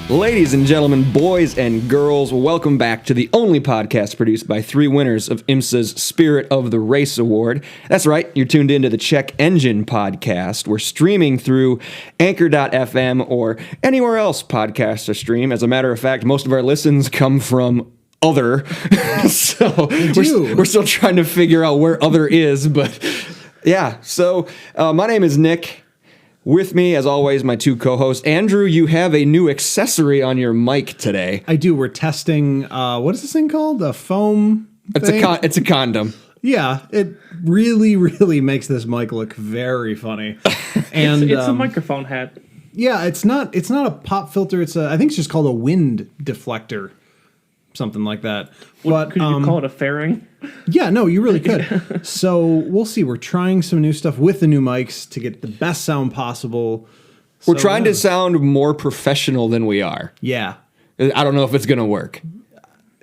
Ladies and gentlemen, boys and girls, welcome back to the only podcast produced by three winners of IMSA's Spirit of the Race Award. That's right, you're tuned into the Check Engine podcast. We're streaming through Anchor.fm or anywhere else podcasts are streamed. As a matter of fact, most of our listens come from other. So we're still trying to figure out where other is, but yeah. So my name is Nick. With me, as always, my two co-hosts. Andrew, you have a new accessory on your mic today. I do. We're testing, what is this thing called? A foam thing? It's a condom. Yeah, it really, really makes this mic look very funny. And it's a microphone hat. Yeah, it's not a pop filter. I think it's just called a wind deflector. Something like that. Could you call it a fairing? Yeah, no, you really could. So we'll see. We're trying some new stuff with the new mics to get the best sound possible. We're trying to sound more professional than we are. Yeah. I don't know if it's going to work.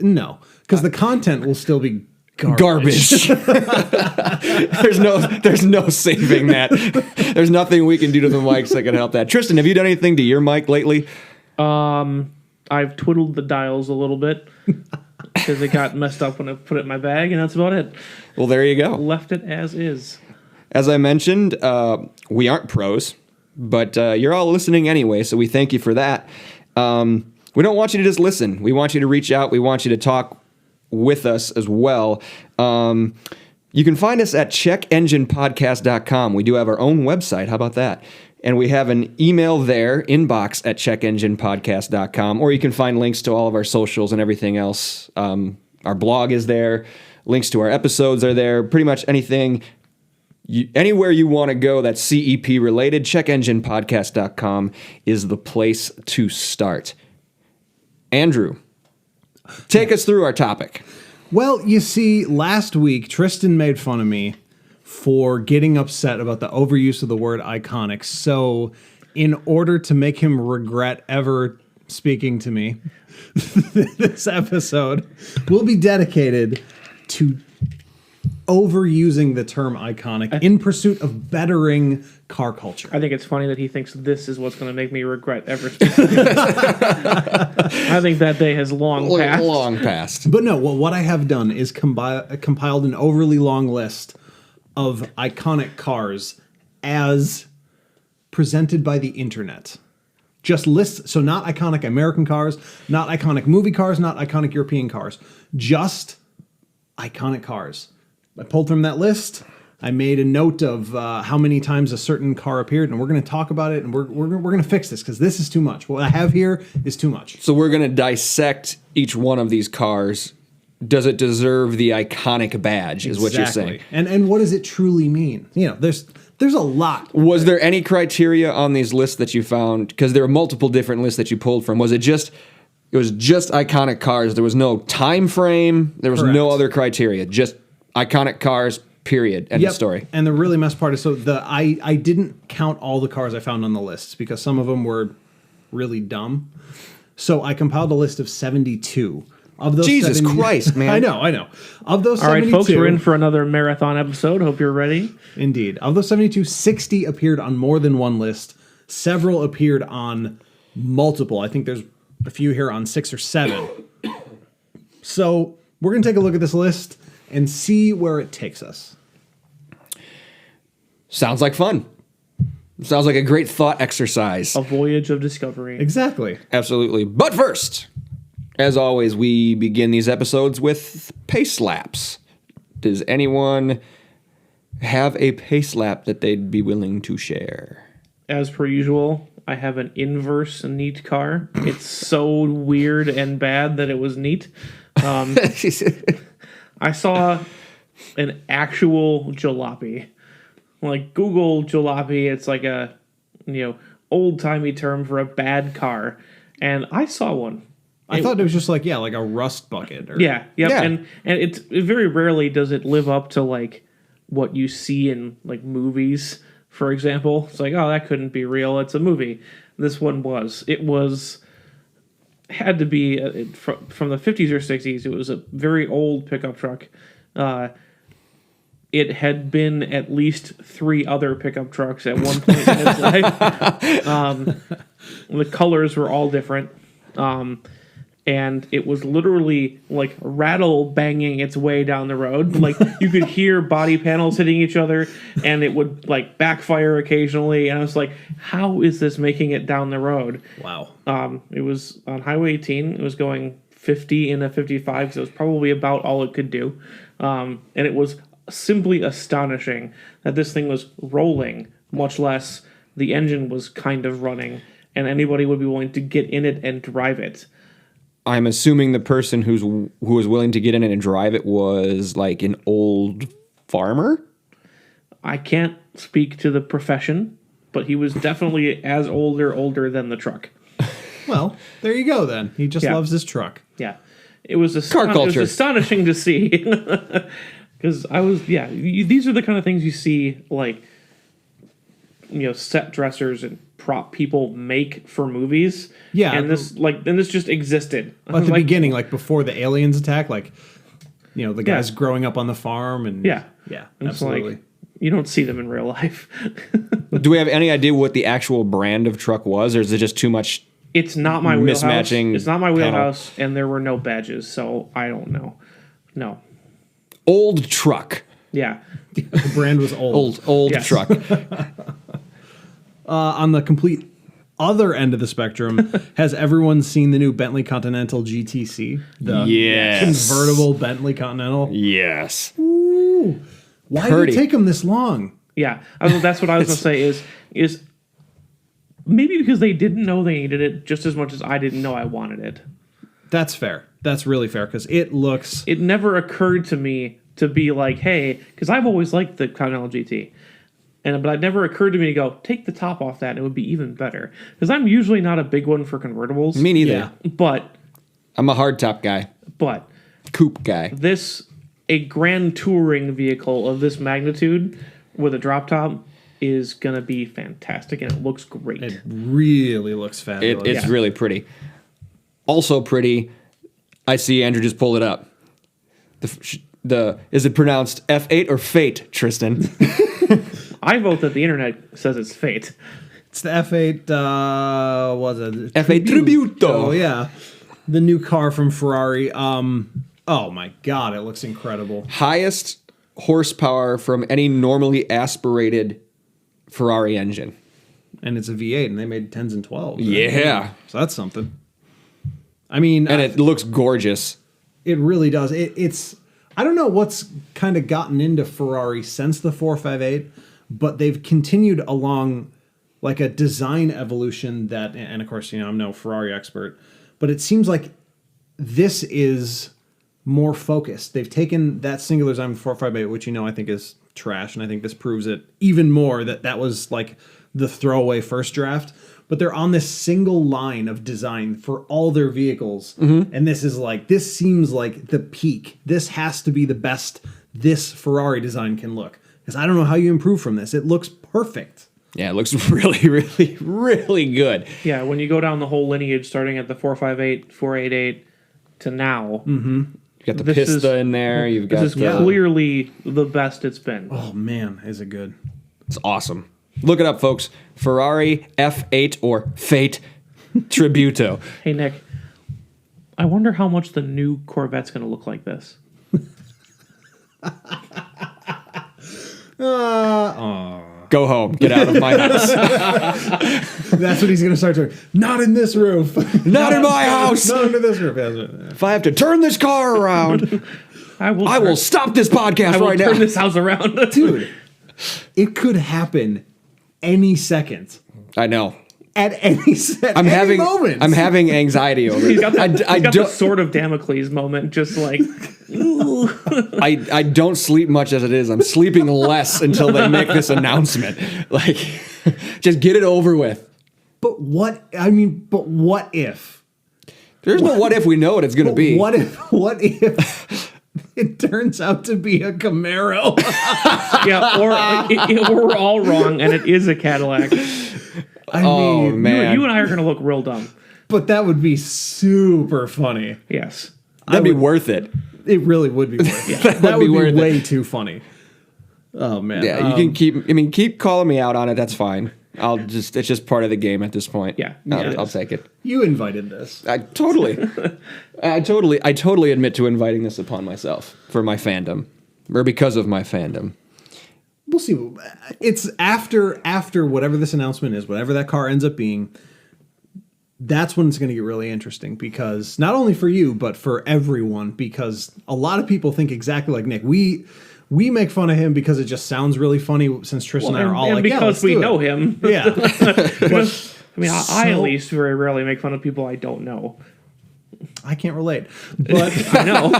No, because the content will still be garbage. There's no saving that. There's nothing we can do to the mics that can help that. Tristan, have you done anything to your mic lately? I've twiddled the dials a little bit because it got messed up when I put it in my bag, and that's about it. Well, there you go. Left it as is. As I mentioned, we aren't pros, but you're all listening anyway, so we thank you for that. We don't want you to just listen. We want you to reach out. We want you to talk with us as well. You can find us at checkenginepodcast.com. We do have our own website. How about that? And we have an email there, inbox at checkenginepodcast.com, or you can find links to all of our socials and everything else. Our blog is there. Links to our episodes are there. Pretty much anything, anywhere you want to go that's CEP related, checkenginepodcast.com is the place to start. Andrew, take us through our topic. Well, you see, last week, Tristan made fun of me for getting upset about the overuse of the word iconic. So, in order to make him regret ever speaking to me, this episode will be dedicated to overusing the term iconic in pursuit of bettering car culture. I think it's funny that he thinks this is what's going to make me regret ever speaking. I think that day has long passed. But no, what I have done is compiled an overly long list of iconic cars as presented by the internet. Just lists, so not iconic American cars, not iconic movie cars, not iconic European cars, just iconic cars. I pulled from that list. I made a note of how many times a certain car appeared, and we're going to talk about it, and we're going to fix this because this is too much. What I have here is too much. So we're going to dissect each one of these cars. Does it deserve the iconic badge, is what you're saying. And what does it truly mean? You know, there's a lot. Was there any criteria on these lists that you found? Because there are multiple different lists that you pulled from. Was it just iconic cars? There was no time frame. There was no other criteria. Just iconic cars, period. End of story. And the really messed part is, I didn't count all the cars I found on the lists because some of them were really dumb. So I compiled a list of 72. Of those Jesus Christ, man. I know. Of those 72... All right, folks, we're in for another marathon episode. Hope you're ready. Indeed. Of those 72, 60 appeared on more than one list. Several appeared on multiple. I think there's a few here on 6 or 7. So we're going to take a look at this list and see where it takes us. Sounds like fun. Sounds like a great thought exercise. A voyage of discovery. Exactly. Absolutely. But first, as always, we begin these episodes with pace laps. Does anyone have a pace lap that they'd be willing to share? As per usual, I have an inverse neat car. It's so weird and bad that it was neat. I saw an actual jalopy. Like, Google jalopy. It's like a, old-timey term for a bad car. And I saw one. I thought it was just like a rust bucket. Yeah. And it very rarely does it live up to like what you see in like movies, for example. It's like, oh, that couldn't be real. It's a movie. This one was. It was had to be from the 50s or 60s. It was a very old pickup truck. It had been at least 3 other pickup trucks at one point in its life. The colors were all different. And it was literally like rattle banging its way down the road. Like you could hear body panels hitting each other, and it would like backfire occasionally. And I was like, how is this making it down the road? Wow. It was on Highway 18. It was going 50 in a 55, so it was probably about all it could do. And it was simply astonishing that this thing was rolling, much less the engine was kind of running, and anybody would be willing to get in it and drive it. I'm assuming the person who was willing to get in it and drive it was like an old farmer? I can't speak to the profession, but he was definitely as older than the truck. Well, there you go then. He just loves his truck. Yeah. It was Car culture. It was astonishing to see. Because these are the kind of things you see, like, set dressers and prop people make for movies. Yeah. And this just existed. At the beginning, like before the aliens attack, like, the guys growing up on the farm. And yeah, absolutely. Like, you don't see them in real life. Do we have any idea what the actual brand of truck was, or is it just too much? It's not my wheelhouse. Mismatching It's not my wheelhouse, and there were no badges, so I don't know. No. Old truck. Yeah. The brand was old. Old Yes. truck. On the complete other end of the spectrum, has everyone seen the new Bentley Continental GTC? The Yes. convertible Bentley Continental? Yes. Ooh. Why Purdy. did it take them this long? Yeah. That's what I was going to say is maybe because they didn't know they needed it just as much as I didn't know I wanted it. That's fair. That's really fair, because it looks... It never occurred to me to be like, hey, because I've always liked the Continental GT. But it never occurred to me to go, take the top off that, and it would be even better. Because I'm usually not a big one for convertibles. Me neither. Yeah. But I'm a hardtop guy. a Coupe guy. grand touring vehicle of this magnitude with a drop top is going to be fantastic, and it looks great. It really looks fabulous. It's really pretty. Also pretty, I see Andrew just pulled it up. Is it pronounced F8 or Fate, Tristan? I vote that the internet says it's fate. It's the F8, was it? F8 Tributo. Oh, yeah. The new car from Ferrari. Oh, my God, it looks incredible. Highest horsepower from any normally aspirated Ferrari engine. And it's a V8, and they made 10s and 12s. Yeah. So that's something. I mean... And it looks gorgeous. It really does. It's... I don't know what's kind of gotten into Ferrari since the 458, but they've continued along like a design evolution that, and of course, I'm no Ferrari expert, but it seems like this is more focused. They've taken that singular design 458, which I think is trash, and I think this proves it even more that was like the throwaway first draft. But they're on this single line of design for all their vehicles. Mm-hmm. And this seems like the peak. This has to be the best this Ferrari design can look. Because I don't know how you improve from this. It looks perfect. Yeah, it looks really, really, really good. Yeah, when you go down the whole lineage, starting at the 458, 488 to now. Mm-hmm. You got the Pista in there. You've got this is clearly the best it's been. Oh, man, is it good. It's awesome. Look it up, folks. Ferrari F8 or Fate Tributo. Hey, Nick, I wonder how much the new Corvette's going to look like this. Go home. Get out of my house. That's what he's going to start doing. Not in this roof. Not in my house. Not into this roof. If I have to turn this car around, I will stop this podcast right now. Turn this house around. Dude, it could happen any second. I know. At any moment. I'm having anxiety over it. He's got the sword of Damocles moment, just like. I don't sleep much as it is. I'm sleeping less until they make this announcement. Like, just get it over with. But what if? There's no what if. We know what it's going to be. What if it turns out to be a Camaro? Yeah, or we're all wrong and it is a Cadillac. I Oh, mean, man. You and I are going to look real dumb. but that would be super funny. Yes. That'd be worth it. It really would be worth it. That That would be would be worth it. way too funny. Oh man. Yeah, you can keep calling me out on it. That's fine. It's just part of the game at this point. Yeah. I'll take it. You invited this. I totally admit to inviting this upon myself for my fandom, or because of my fandom. We'll see. It's after whatever this announcement is, whatever that car ends up being. That's when it's going to get really interesting, because not only for you but for everyone, because a lot of people think exactly like Nick. We make fun of him because it just sounds really funny, since Trish and I are all and like, because yeah, let's we do know it. him. Yeah. I mean, I at So- least very rarely make fun of people I don't know. I can't relate. But I know.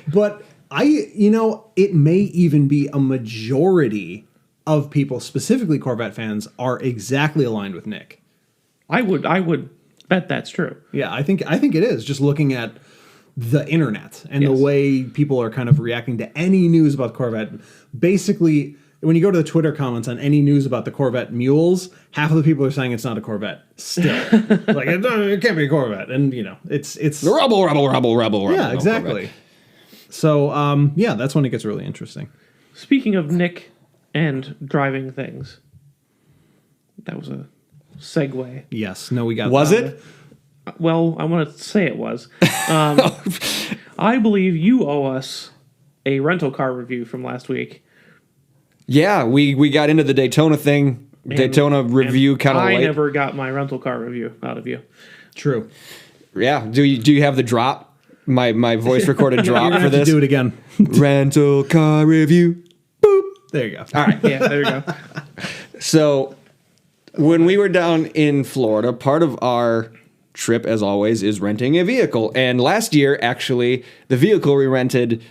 But it may even be a majority of people, specifically Corvette fans, are exactly aligned with Nick. I would bet that's true. Yeah, I think it is. Just looking at the internet and the Yes. way people are kind of reacting to any news about Corvette. Basically, when you go to the Twitter comments on any news about the Corvette mules, half of the people are saying it's not a Corvette. Still, like it can't be a Corvette, and it's The rebel. yeah, exactly. So that's when it gets really interesting. Speaking of Nick and driving things, that was a segue. Yes, no, we got Was that. it? Well, I want to say it was. I believe you owe us a rental car review from last week. Yeah, we got into the Daytona thing. Daytona review kind of I late. never got my rental car review out of you. True. Yeah. Do you have the drop? My voice recorded drop You're gonna for have to this? do it again. Rental car review. Boop. There you go. All right. Yeah, there you go. So when we were down in Florida, part of our trip, as always, is renting a vehicle. And last year, actually, the vehicle we rented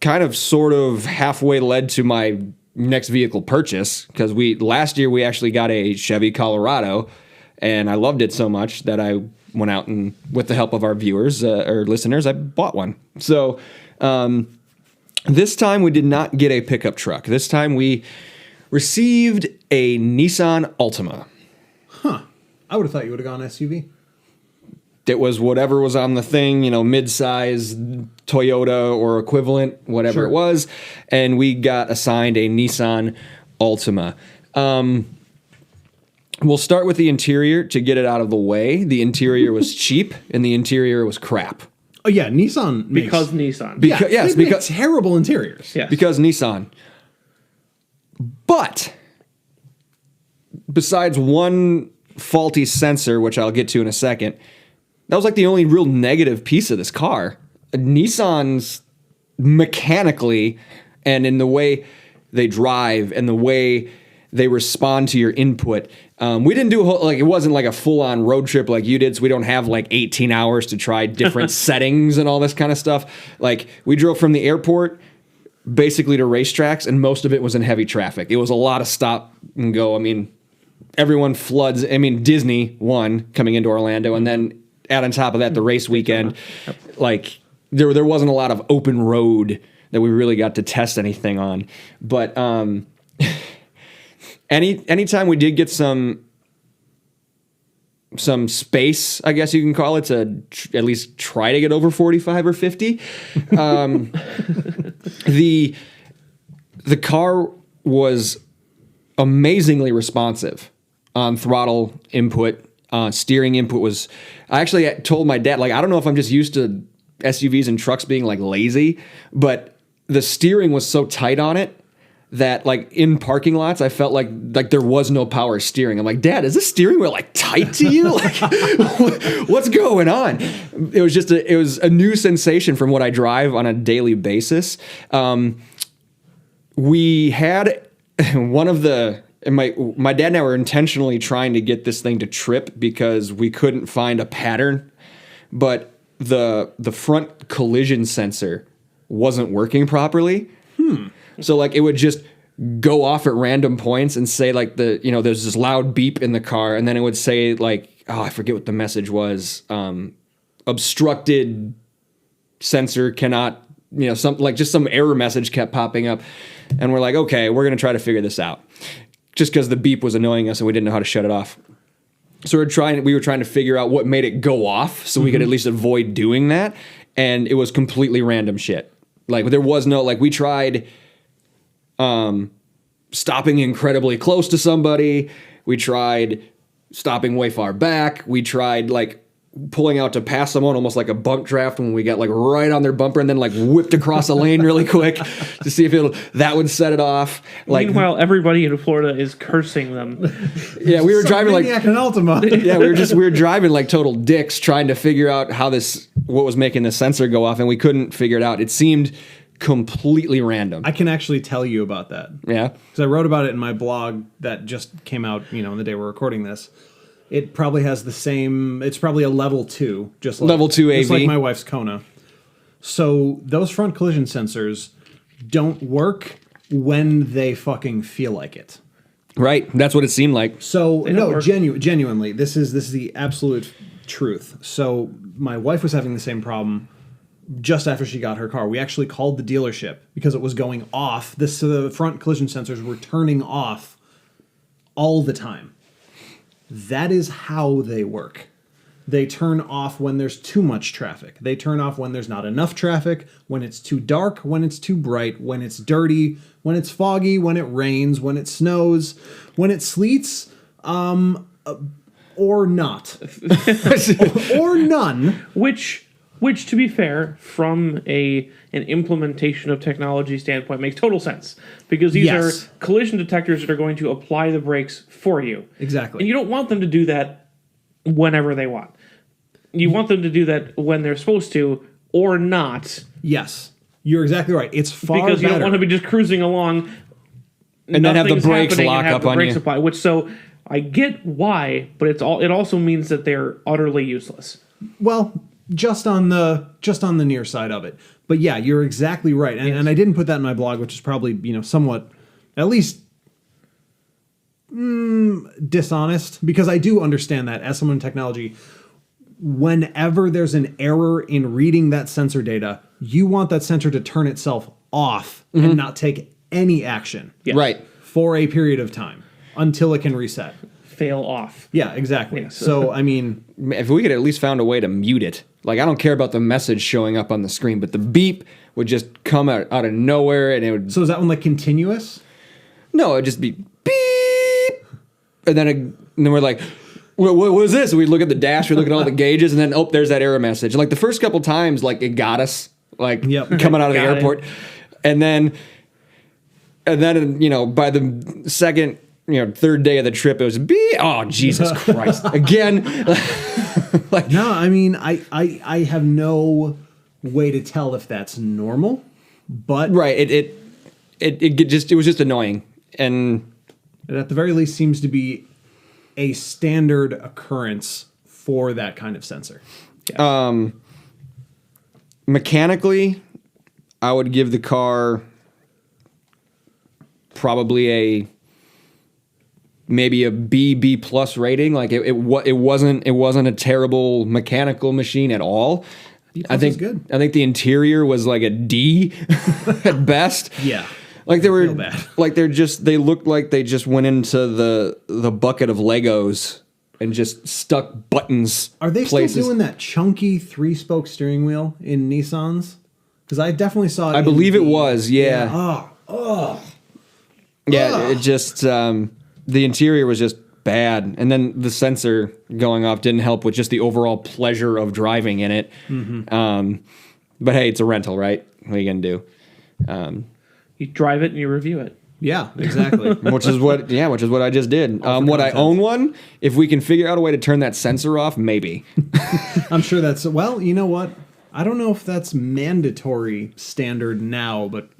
kind of sort of halfway led to my next vehicle purchase, because last year we actually got a Chevy Colorado, and I loved it so much that I went out and, with the help of our viewers or listeners, I bought one. So this time we did not get a pickup truck. This time we received a Nissan Altima. I would have thought you would have gone SUV. It was whatever was on the thing, mid-size Toyota or equivalent, whatever Sure. it was, and we got assigned a Nissan Altima. We'll start with the interior to get it out of the way. The interior was cheap, and the interior was crap. Oh yeah, Nissan makes, Because Nissan. Yes, they make because terrible interiors. Yes. because Nissan. But besides one faulty sensor, which I'll get to in a second, that was like the only real negative piece of this car. Nissan's mechanically and in the way they drive and the way they respond to your input. We didn't do it wasn't like a full-on road trip like you did, so we don't have like 18 hours to try different settings and all this kind of stuff. Like, we drove from the airport basically to racetracks, and most of it was in heavy traffic. It was a lot of stop and go. I mean, everyone floods. I mean, Disney won coming into Orlando, and then add on top of that the race weekend. Like, there wasn't a lot of open road that we really got to test anything on. But anytime we did get some space, I guess you can call it, to at least try to get over 45 or 50, the car was amazingly responsive on throttle input. Steering input was... I actually told my dad, I don't know if I'm just used to SUVs and trucks being lazy, but the steering was so tight on it that in parking lots, I felt like there was no power steering. I'm like, Dad, is this steering wheel tight to you? What's going on? It was just it was a new sensation from what I drive on a daily basis. We had one of the... And my dad and I were intentionally trying to get this thing to trip because we couldn't find a pattern, but the front collision sensor wasn't working properly. So it would just go off at random points and say there's this loud beep in the car, and then it would say I forget what the message was. Obstructed sensor cannot, some error message kept popping up, and we're like, okay, we're gonna try to figure this out. just because the beep was annoying us and we didn't know how to shut it off. So we were trying to figure out what made it go off so we could at least avoid doing that. And it was completely random shit. Like there was no, like we tried stopping incredibly close to somebody. We tried stopping way far back. We tried like pulling out to pass someone almost like a bump draft when we got like right on their bumper and then like whipped across a lane really quick to see if that would set it off. Like, meanwhile, everybody in Florida is cursing them. Yeah, we were driving like Maniac and Ultima. yeah, we were driving like total dicks trying to figure out what was making the sensor go off, and we couldn't figure it out. It seemed completely random. I can actually tell you about that. Yeah, because I wrote about it in my blog that just came out, in the day we're recording this. It probably has the same. It's probably a level 2, just like level 2 AV, just like my wife's Kona. So those front collision sensors don't work when they fucking feel like it. Right, that's what it seemed like. So no, genuinely, this is the absolute truth. So my wife was having the same problem just after she got her car. We actually called the dealership because it was going off. The front collision sensors were turning off all the time. That is how they work. They turn off when there's too much traffic. They turn off when there's not enough traffic, when it's too dark, when it's too bright, when it's dirty, when it's foggy, when it rains, when it snows, when it sleets, or not. or none. Which, to be fair, from an implementation of technology standpoint, makes total sense. Because these are collision detectors that are going to apply the brakes for you. Exactly. And you don't want them to do that whenever they want. You want them to do that when they're supposed to, or not. Yes. You're exactly right. It's far better. Because you don't want to be just cruising along and then have the brakes lock up on you. Apply, so I get why, but it also means that they're utterly useless. Well, just on the near side of it. But yeah, you're exactly right. And I didn't put that in my blog, which is probably, somewhat, at least dishonest, because I do understand that as someone in technology, whenever there's an error in reading that sensor data, you want that sensor to turn itself off and not take any action. Yes. Right. For a period of time until it can reset. Fail off. Yeah, exactly. Yes. So, I mean, if we could at least found a way to mute it. Like, I don't care about the message showing up on the screen, but the beep would just come out of nowhere, and it would... So is that one like continuous? No, it would just be beep! And then we're like, what was this? And we'd look at the dash, we'd look at all the gauges, and then, there's that error message. Like, the first couple times, like, it got us, like, coming out of the airport. And then, by the second... third day of the trip, it was oh, Jesus Christ. Again. No, I mean, I have no way to tell if that's normal, but... Right, it was just annoying. And it at the very least seems to be a standard occurrence for that kind of sensor. Yeah. Mechanically, I would give the car probably maybe a B plus rating. Like it wasn't a terrible mechanical machine at all. I think good. I think the interior was like a D at best. Yeah. Like they were Real bad. like they looked like they just went into the bucket of Legos and just stuck buttons. Are they places. still doing that chunky 3-spoke steering wheel in Nissans? Because I definitely saw it. I believe it was, yeah. Yeah, it just the interior was just bad, and then the sensor going off didn't help with just the overall pleasure of driving in it. Mm-hmm. But hey, it's a rental, right? What are you gonna do? You drive it and you review it. Yeah, exactly. which is what I just did. Would I own one? If we can figure out a way to turn that sensor off, maybe. I'm sure that's... Well, you know what? I don't know if that's mandatory standard now, but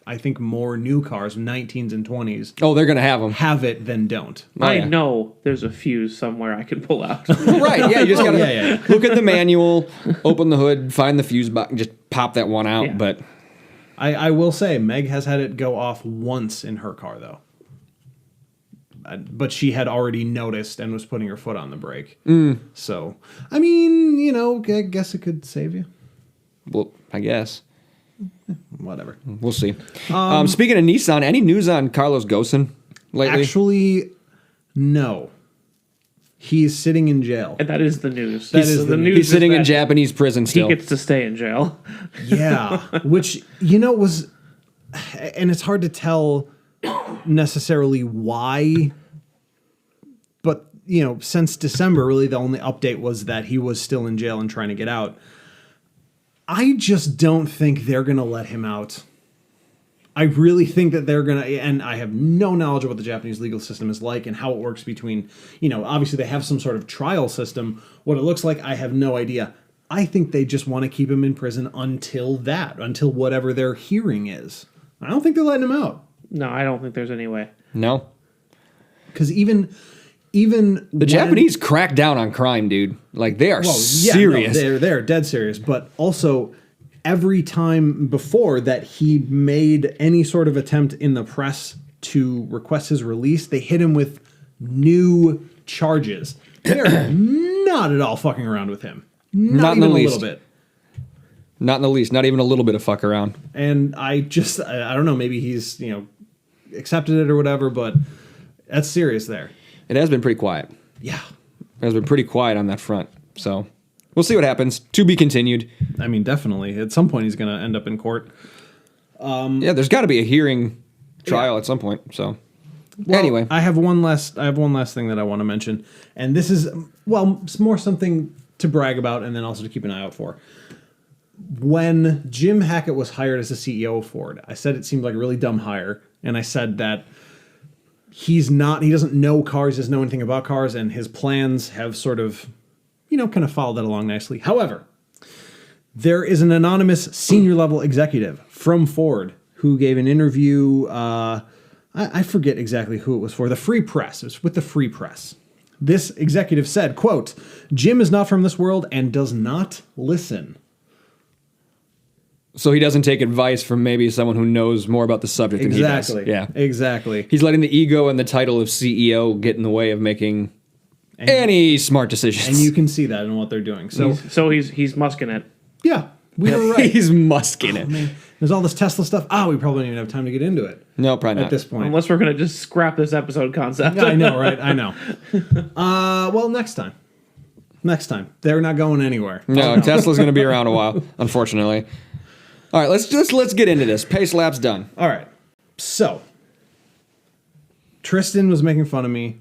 I think more new cars, 19s and 20s... Oh, they're going to have them. ...have it than don't. Oh, I know there's a fuse somewhere I can pull out. Right, yeah, you just got to look at the manual, open the hood, find the fuse box, and just pop that one out, but... I will say, Meg has had it go off once in her car, though. But she had already noticed and was putting her foot on the brake. So, I mean, I guess it could save you. Well, I guess. Whatever. We'll see. Speaking of Nissan, any news on Carlos Ghosn? lately? Actually, no. He's sitting in jail. And that is the news. That is the news. He's sitting is in that Japanese prison still. He gets to stay in jail. Yeah, which, was... And it's hard to tell necessarily why, but, since December, really the only update was that he was still in jail and trying to get out. I just don't think they're going to let him out. I really think that they're going to, and I have no knowledge of what the Japanese legal system is like and how it works between, obviously they have some sort of trial system. What it looks like, I have no idea. I think they just want to keep him in prison until whatever their hearing is. I don't think they're letting him out. No, I don't think there's any way. No. Because even the Japanese crack down on crime, dude. Like, they are serious. No, they're dead serious. But also, every time before that he made any sort of attempt in the press to request his release, they hit him with new charges. They're not at all fucking around with him. Not even a little bit. Not in the least. Not even a little bit of fuck around. And I don't know, maybe he's, accepted it or whatever, but that's serious there. It has been pretty quiet. Yeah. It has been pretty quiet on that front. So we'll see what happens. To be continued. I mean, definitely. At some point, he's going to end up in court. Yeah, there's got to be a hearing trial at some point. So anyway, I have one last thing that I want to mention, and this is it's more something to brag about, and then also to keep an eye out for. When Jim Hackett was hired as the CEO of Ford, I said it seemed like a really dumb hire, and I said that he doesn't know cars, doesn't know anything about cars, and his plans have sort of, kind of followed that along nicely. However, there is an anonymous senior level executive from Ford who gave an interview, I forget exactly who it was for, the Free Press. It was with the Free Press. This executive said, quote, "Jim is not from this world and does not listen." So he doesn't take advice from maybe someone who knows more about the subject than he does. Yeah, exactly. He's letting the ego and the title of CEO get in the way of making any smart decisions. And you can see that in what they're doing. So he's musking it. Yeah, we were right. He's musking it. Man, there's all this Tesla stuff. We probably don't even have time to get into it. No, probably not. At this point. Unless we're going to just scrap this episode concept. I know, right? I know. Well, next time. They're not going anywhere. No, Tesla's going to be around a while, unfortunately. All right, let's get into this. Pace lap's done. All right. So, Tristan was making fun of me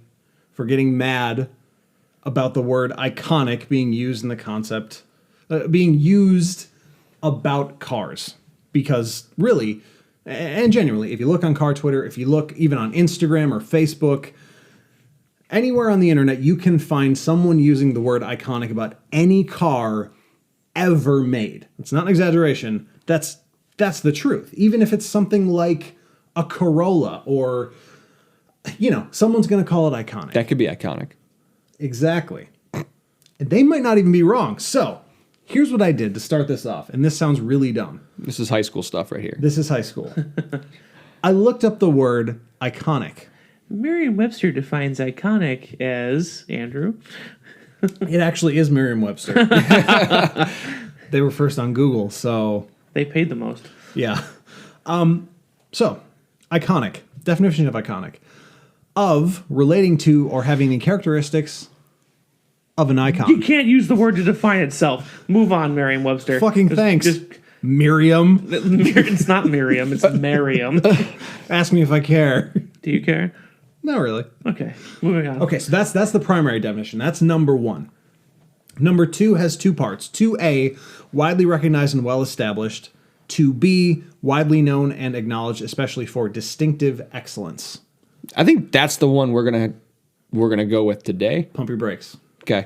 for getting mad about the word iconic being used in the concept, being used about cars. Because really, and genuinely, if you look on car Twitter, if you look even on Instagram or Facebook, anywhere on the internet, you can find someone using the word iconic about any car ever made. It's not an exaggeration. That's the truth. Even if it's something like a Corolla or, someone's going to call it iconic. That could be iconic. Exactly. And they might not even be wrong. So, here's what I did to start this off. And this sounds really dumb. This is high school stuff right here. This is high school. I looked up the word iconic. Merriam-Webster defines iconic as, Andrew? It actually is Merriam-Webster. They were first on Google, so... They paid the most. Yeah. So, iconic. Definition of iconic. Of relating to or having the characteristics of an icon. You can't use the word to define itself. Move on, Merriam-Webster. Fucking thanks. Miriam. It's not Miriam, it's Merriam. Ask me if I care. Do you care? Not really. Okay, moving on. Okay, so that's the primary definition. That's number one. Number two has two parts. 2A, widely recognized and well established. 2B, widely known and acknowledged, especially for distinctive excellence. I think that's the one we're gonna go with today. Pump your brakes. Okay.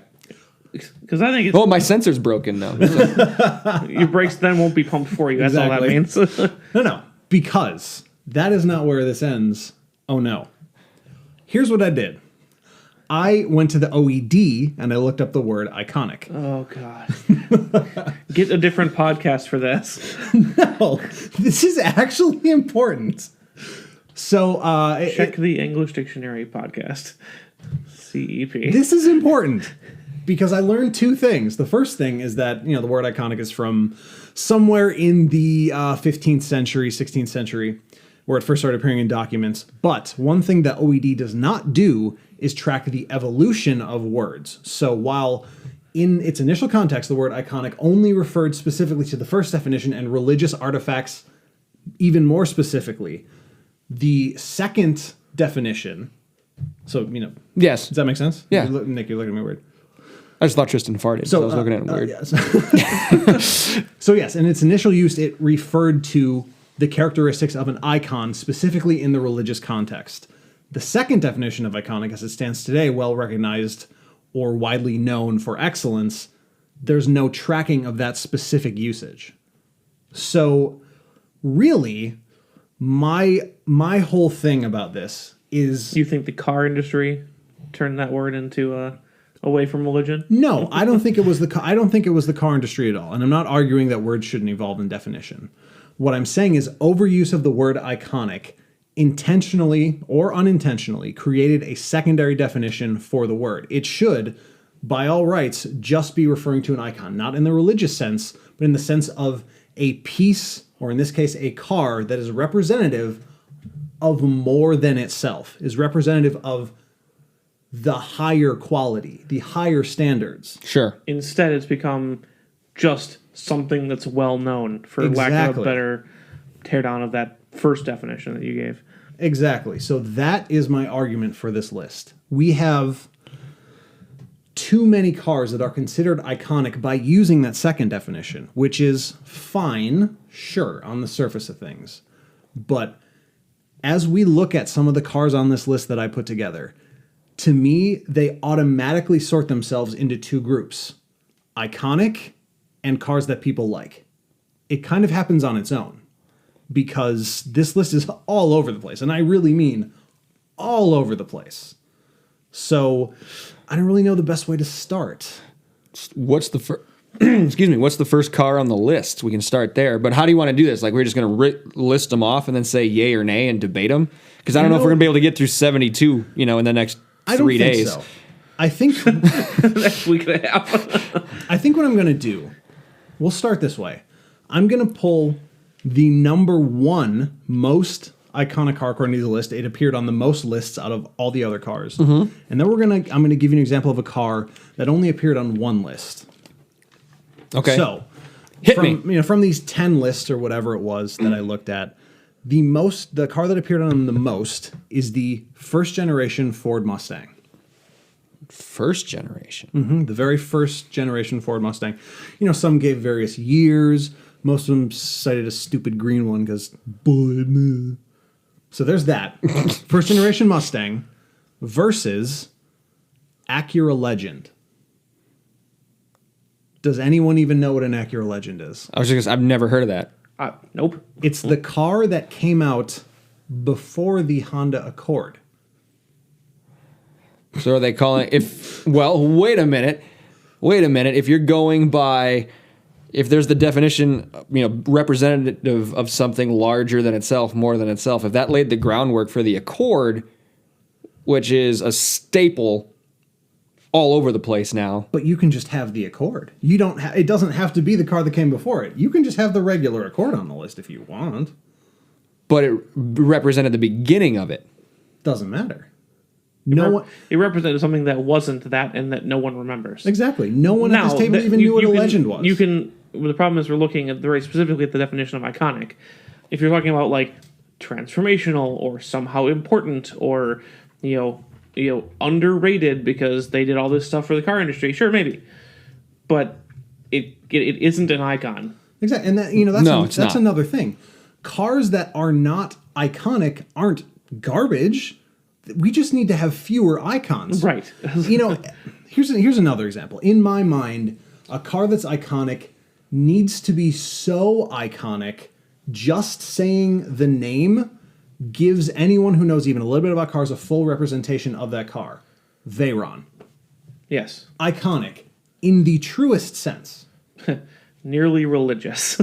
Because I think it's... Oh, my sensor's broken now. So. Your brakes then won't be pumped for you. That's Exactly. all that means. No, because that is not where this ends. Oh, no. Here's what I did. I went to the OED and I looked up the word iconic. Oh, God. Get a different podcast for this. No, this is actually important. So, Check the English Dictionary podcast. CEP. This is important because I learned two things. The first thing is that, the word iconic is from somewhere in the 15th century, 16th century. where it first started appearing in documents. But one thing that OED does not do is track the evolution of words. So while in its initial context, the word iconic only referred specifically to the first definition and religious artifacts even more specifically, the second definition, so, Yes. does that make sense? Yeah. Nick, you're looking at me weird. I just thought Tristan farted, so I was looking at him weird. Yes. So yes, in its initial use, it referred to the characteristics of an icon, specifically in the religious context. The second definition of iconic, as it stands today, well recognized or widely known for excellence, there's no tracking of that specific usage. So really, my whole thing about this is... You think the car industry turned that word into away from religion? No, I don't think it was I don't think it was the car industry at all. And I'm not arguing that words shouldn't evolve in definition. What I'm saying is overuse of the word iconic intentionally or unintentionally created a secondary definition for the word. It should, by all rights, just be referring to an icon, not in the religious sense, but in the sense of a piece, or in this case, a car that is representative of more than itself, is representative of the higher quality, the higher standards. Sure. Instead, it's become just something that's well known, for lack of a better teardown of that first definition that you gave. Exactly. So that is my argument for this list. We have too many cars that are considered iconic by using that second definition, which is fine, sure, on the surface of things. But as we look at some of the cars on this list that I put together, to me, they automatically sort themselves into two groups: iconic and cars that people like. It kind of happens on its own because this list is all over the place. And I really mean all over the place. So I don't really know the best way to start. What's the first... Excuse me. What's the first car on the list? We can start there. But how do you want to do this? Like, we're just going to list them off and then say yay or nay and debate them? Because I don't know if we're going to be able to get through 72, in the next 3 days. So. I think Next week and a half. I think what I'm going to do, we'll start this way. I'm going to pull the number one most iconic car according to the list. It appeared on the most lists out of all the other cars. Mm-hmm. And then I'm going to give you an example of a car that only appeared on one list. Okay. So, Hit me. From these 10 lists or whatever it was that I looked at, the car that appeared on the most is the first generation Ford Mustang. First generation? Mm-hmm, the very first generation Ford Mustang. Some gave various years. Most of them cited a stupid green one because, So there's that. First generation Mustang versus Acura Legend. Does anyone even know what an Acura Legend is? I've never heard of that. Nope. It's the car that came out before the Honda Accord. So are they calling wait a minute. If you're going by, if there's the definition, representative of something larger than itself, more than itself, if that laid the groundwork for the Accord, which is a staple all over the place now. But you can just have the Accord. It doesn't have to be the car that came before it. You can just have the regular Accord on the list if you want. But it represented the beginning of it. Doesn't matter. It represented something that wasn't that and that no one remembers. Exactly. No one at this table even knew what a Legend was. The problem is we're looking at very specifically at the definition of iconic. If you're talking about like transformational or somehow important or underrated because they did all this stuff for the car industry, sure, maybe, but it isn't an icon. Exactly, and that's another thing. Cars that are not iconic aren't garbage. We just need to have fewer icons. Right. Here's another example. In my mind, a car that's iconic needs to be so iconic, just saying the name gives anyone who knows even a little bit about cars a full representation of that car. Veyron. Yes. Iconic. In the truest sense. Nearly religious.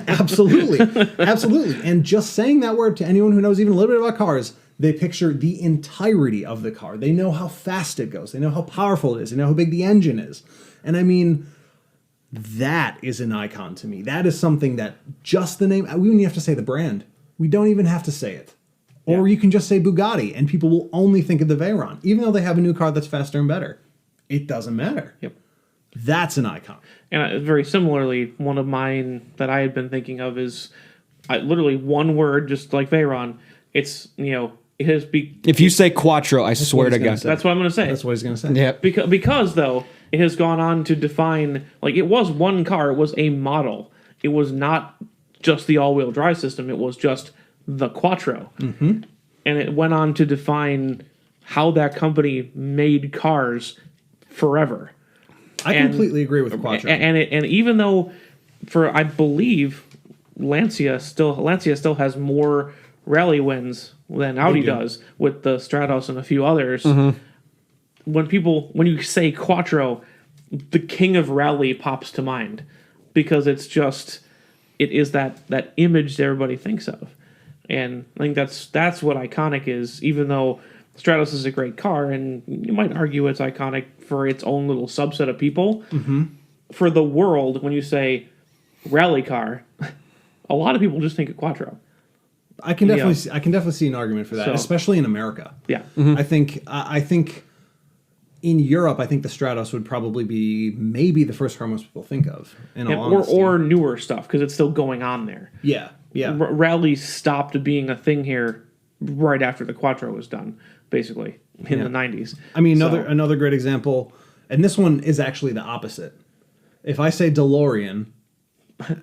Absolutely. Absolutely. And just saying that word to anyone who knows even a little bit about cars, they picture the entirety of the car. They know how fast it goes. They know how powerful it is. They know how big the engine is. And I mean, that is an icon to me. That is something that just the name, we wouldn't even have to say the brand. We don't even have to say it. Or you can just say Bugatti, and people will only think of the Veyron, even though they have a new car that's faster and better. It doesn't matter. Yep. That's an icon. And very similarly, one of mine that I had been thinking of is literally one word, just like Veyron. It's, it has If you say Quattro, I swear what to he's gonna God. say. that's what I'm going to say. That's what he's going to say. Yeah. Because though, it has gone on to define, like, it was one car, it was a model. It was not just the all-wheel drive system, it was just the Quattro. Mm-hmm. And it went on to define how that company made cars forever. I completely agree with Quattro. And even though, I believe, Lancia still has more rally wins than Audi does with the Stratos and a few others. Mm-hmm. When you say Quattro, the king of rally pops to mind because it is that image that everybody thinks of. And I think that's what iconic is, even though Stratos is a great car, and you might argue it's iconic for its own little subset of people. Mm-hmm. For the world, when you say rally car, a lot of people just think of Quattro. I can definitely see an argument for that, especially in America. Yeah. Mm-hmm. I think in Europe, I think the Stratos would probably be maybe the first car most people think of. Or newer stuff, because it's still going on there. Yeah. Yeah. Rally stopped being a thing here right after the Quattro was done, basically, in the 90s. I mean, another great example, and this one is actually the opposite. If I say DeLorean,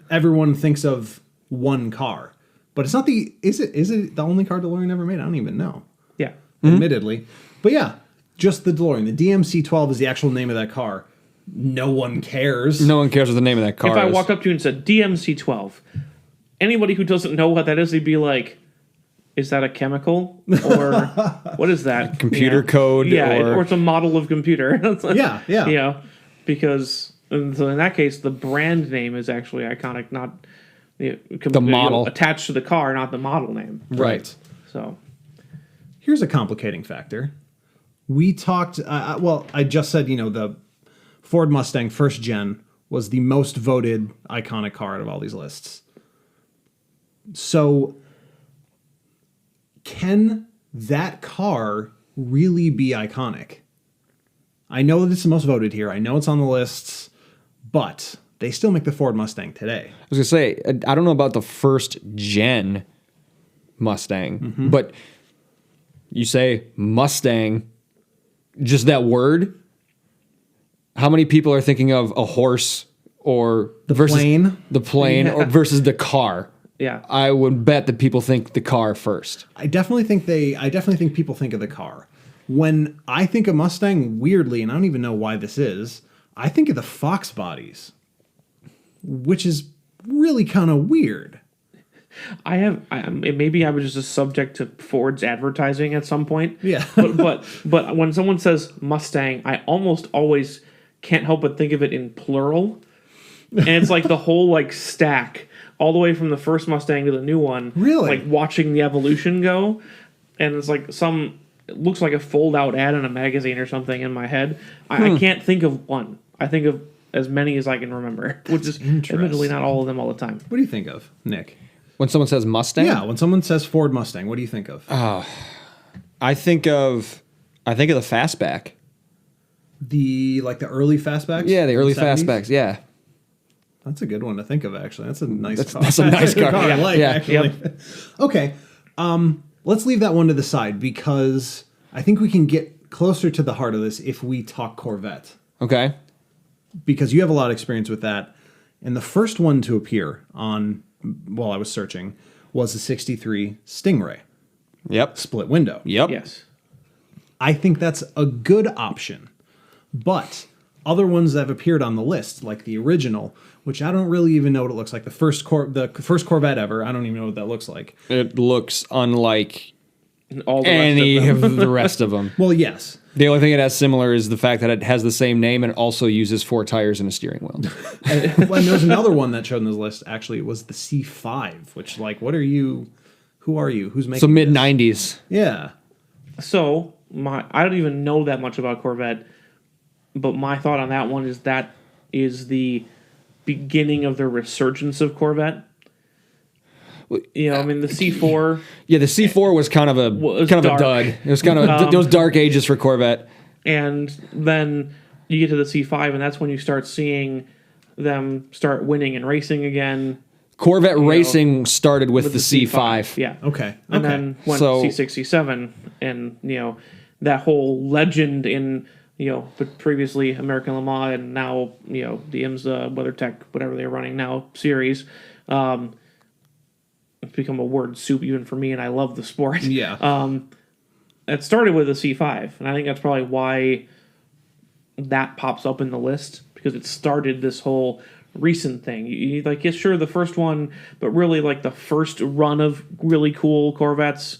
everyone thinks of one car. But it's not is it the only car DeLorean ever made? I don't even know. Yeah. Admittedly. But yeah, just the DeLorean. The DMC-12 is the actual name of that car. No one cares. No one cares what the name of that car is. If I walked up to you and said DMC-12, anybody who doesn't know what that is, they'd be like, is that a chemical? Or what is that? Computer code? Yeah, or it's a model of computer. Yeah. Because so in that case, the brand name is actually iconic, not the model attached to the car, not the model name. Right. So here's a complicating factor. We talked, I just said, the Ford Mustang first gen was the most voted iconic car out of all these lists. So can that car really be iconic? I know that it's the most voted here. I know it's on the lists, but they still make the Ford Mustang today. I was going to say, I don't know about the first gen Mustang, but you say Mustang, just that word, how many people are thinking of a horse or the plane or versus the car? Yeah. I would bet that people think the car first. I definitely think people think of the car. When I think of Mustang, weirdly, and I don't even know why this is, I think of the Fox bodies, which is really kind of weird. Maybe I was just subject to Ford's advertising at some point. Yeah. but when someone says Mustang, I almost always can't help but think of it in plural. And it's like the whole stack all the way from the first Mustang to the new one. Really? Like watching the evolution go. And it's like it looks like a fold-out ad in a magazine or something in my head. I can't think of one. I think of as many as I can remember, which is admittedly not all of them all the time. What do you think of, Nick? When someone says Mustang? Yeah, when someone says Ford Mustang, what do you think of? I think of the fastback. The early fastbacks? Yeah, the early 70s? fastbacks, yeah. That's a good one to think of, actually. That's a nice car. That's a nice car. I like, yeah. actually. Yep. Okay. Let's leave that one to the side because I think we can get closer to the heart of this if we talk Corvette. Okay. Because you have a lot of experience with that. And the first one to appear while I was searching was the 63 Stingray. Yep. Split window. Yep. Yes. I think that's a good option. But other ones that have appeared on the list, like the original, which I don't really even know what it looks like. The first Corvette ever, I don't even know what that looks like. It looks unlike All the any rest of them. of the rest of them. Well, yes. The only thing it has similar is the fact that it has the same name and also uses 4 tires and a steering wheel. And there's another one that showed in this list, actually. It was the C5, which, what are you? Who are you? Who's making So this? mid-90s. Yeah. So I don't even know that much about Corvette, but my thought on that one is that is the beginning of the resurgence of Corvette. You know, I mean, the C4. Yeah, the C4 was kind of a dark. dud. It was kind of those dark ages for Corvette. And then you get to the C5, and that's when you start seeing them start winning and racing again. Corvette racing started with the C5. Yeah. Okay. And then went C6, C7, and, you know, that whole legend in, you know, but previously American Le Mans and now, you know, the IMSA, WeatherTech, whatever they're running now, series. It's become a word soup even for me, and I love the sport. Yeah. It started with a C5, and I think that's probably why that pops up in the list, because it started this whole recent thing. You like, yeah, sure, the first one, but really, like, the first run of really cool Corvettes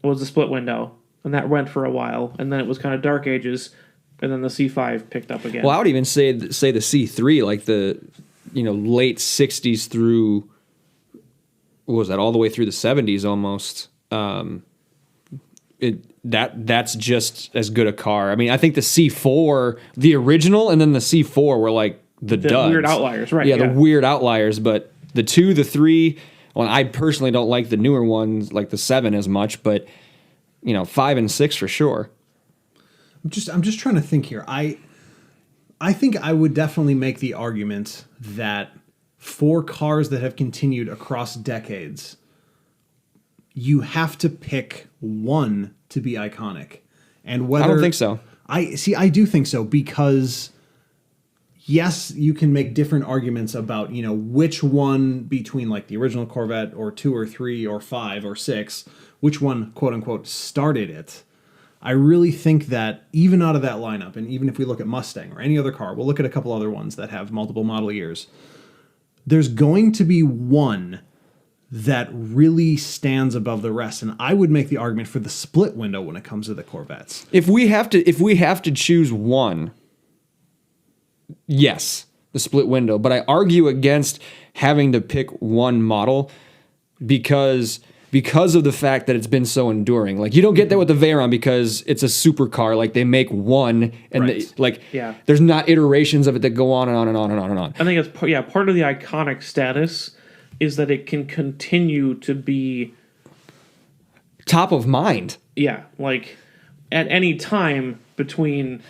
was the split window, and that went for a while, and then it was kind of dark ages, and then the C5 picked up again. Well, I would even say the C3, like the, you know, late 60s through, what was that, all the way through the 70s almost. That's just as good a car. I mean, I think the C4, the original, and then the C4 were like the duds. Weird outliers, right? Yeah, the weird outliers. But the 2, the 3, well, I personally don't like the newer ones, like the 7 as much, but, you know, 5 and 6 for sure. I'm just trying to think here. I think I would definitely make the argument that for cars that have continued across decades, you have to pick one to be iconic. And whether I don't think so. I do think so, because yes, you can make different arguments about, you know, which one between like the original Corvette or 2 or 3 or 5 or 6, which one, quote unquote, started it. I really think that even out of that lineup, and even if we look at Mustang or any other car, we'll look at a couple other ones that have multiple model years, there's going to be one that really stands above the rest. And I would make the argument for the split window when it comes to the Corvettes. If we have to choose one, yes, the split window. But I argue against having to pick one model because of the fact that it's been so enduring. Like, you don't get that with the Veyron because it's a supercar. Like, they make one, and Right. there's not iterations of it that go on and on and on and on and on. I think it's part of the iconic status is that it can continue to be Top of mind. Yeah, like at any time between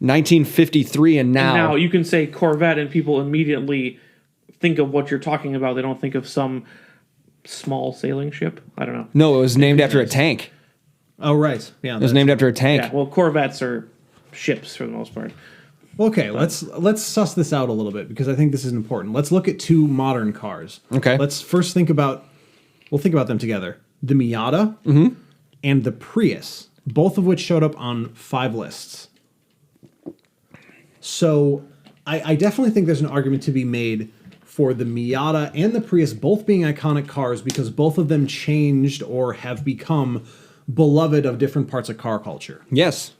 1953 and now. now you can say Corvette and people immediately think of what you're talking about. They don't think of some small sailing ship. I don't know. No, it was named after a tank. Oh, right. Yeah. It was named after a tank. Yeah, well, Corvettes are ships for the most part. Okay, let's suss this out a little bit, because I think this is important. Let's look at 2 modern cars. Okay. Let's first think about them together. The Miata and the Prius, both of which showed up on 5 lists. So I definitely think there's an argument to be made for the Miata and the Prius both being iconic cars, because both of them changed or have become beloved of different parts of car culture. Yes.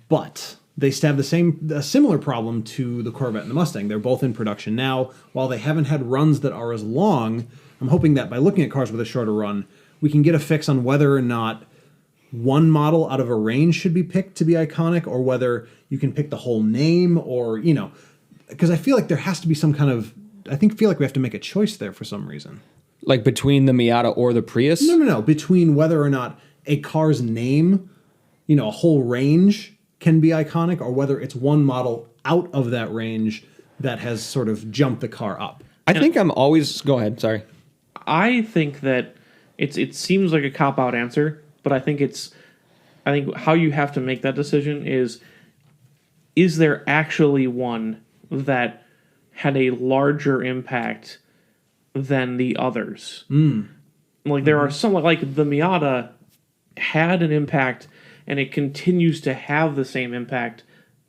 But they have a similar problem to the Corvette and the Mustang. They're both in production now. While they haven't had runs that are as long, I'm hoping that by looking at cars with a shorter run, we can get a fix on whether or not one model out of a range should be picked to be iconic, or whether you can pick the whole name, or, you know, because I feel like there has to be some kind of, feel like we have to make a choice there for some reason. Like between the Miata or the Prius? No. Between whether or not a car's name, you know, a whole range can be iconic, or whether it's one model out of that range that has sort of jumped the car up. I think I'm always... Go ahead, sorry. I think that it seems like a cop-out answer, but I think how you have to make that decision is there actually one that had a larger impact than the others? Like, there are some, like the Miata had an impact, and it continues to have the same impact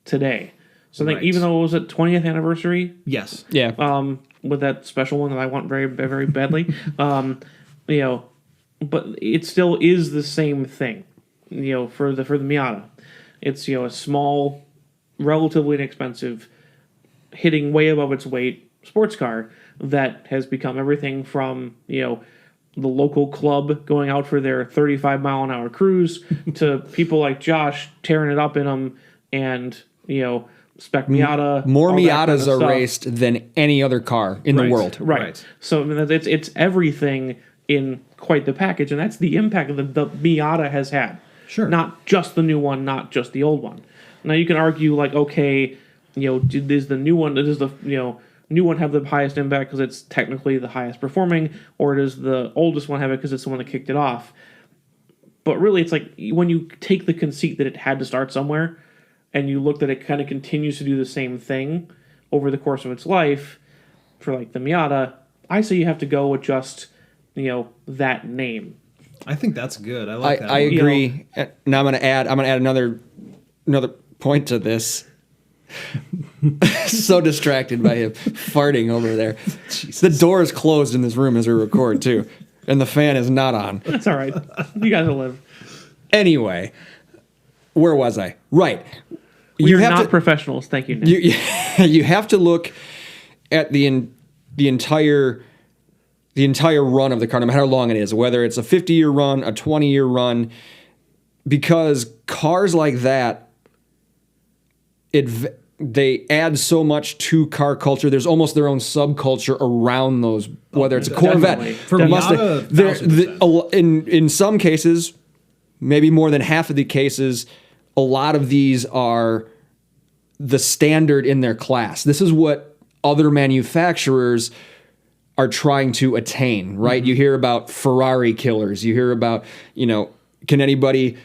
today. So I think even though it was at 20th anniversary, Yes. Yeah. with that special one that I want very, very badly, you know, but it still is the same thing, you know, for the Miata. It's, you know, a small, relatively inexpensive, hitting way above its weight sports car that has become everything from, you know, the local club going out for their 35-mile-an-hour cruise to people like Josh tearing it up in them, and, you know, spec Miata. More all that kind of Miatas are stuff. raced than any other car in the world. Right. So I mean, it's everything in quite the package, and that's the impact that the Miata has had. Sure. Not just the new one, not just the old one. Now you can argue like, okay, does the new one, does the new one have the highest impact because it's technically the highest performing, or does the oldest one have it because it's the one that kicked it off? But really, it's like when you take the conceit that it had to start somewhere, and you look that it kind of continues to do the same thing over the course of its life, for like the Miata, I say you have to go with just that name. I think that's good. I like that. I agree. Now I'm gonna add another point to this. So distracted by him farting over there. Jesus. The door is closed in this room as we record too, and the fan is not on. That's all right. You guys will live. Anyway, where was I? Right. You're not professionals. Thank you, Nick. You have to look at the entire run of the car, no matter how long it is, whether it's a 50-year run, a 20-year run, because cars like that, they add so much to car culture. There's almost their own subculture around those, whether it's a Corvette. For Miata, in some cases, maybe more than half of the cases, a lot of these are the standard in their class. This is what other manufacturers are trying to attain, right? Mm-hmm. You hear about Ferrari killers. You hear about, can anybody,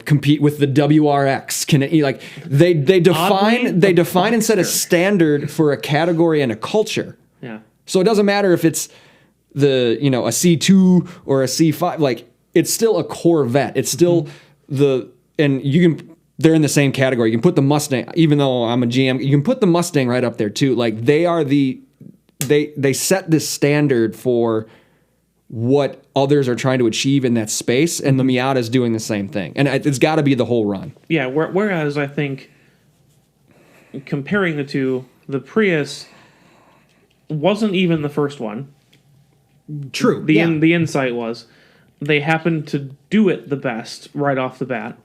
compete with the WRX? Can it, like they define and set a standard for a category and a culture. Yeah. So it doesn't matter if it's a C2 or a C5. Like it's still a Corvette. It's still they're in the same category. You can put the Mustang, even though I'm a GM, you can put the Mustang right up there too. Like they are they set this standard for what others are trying to achieve in that space, and the Miata is doing the same thing. And it's got to be the whole run. Yeah, whereas I think comparing the two, the Prius wasn't even the first one. True. The insight was they happened to do it the best right off the bat.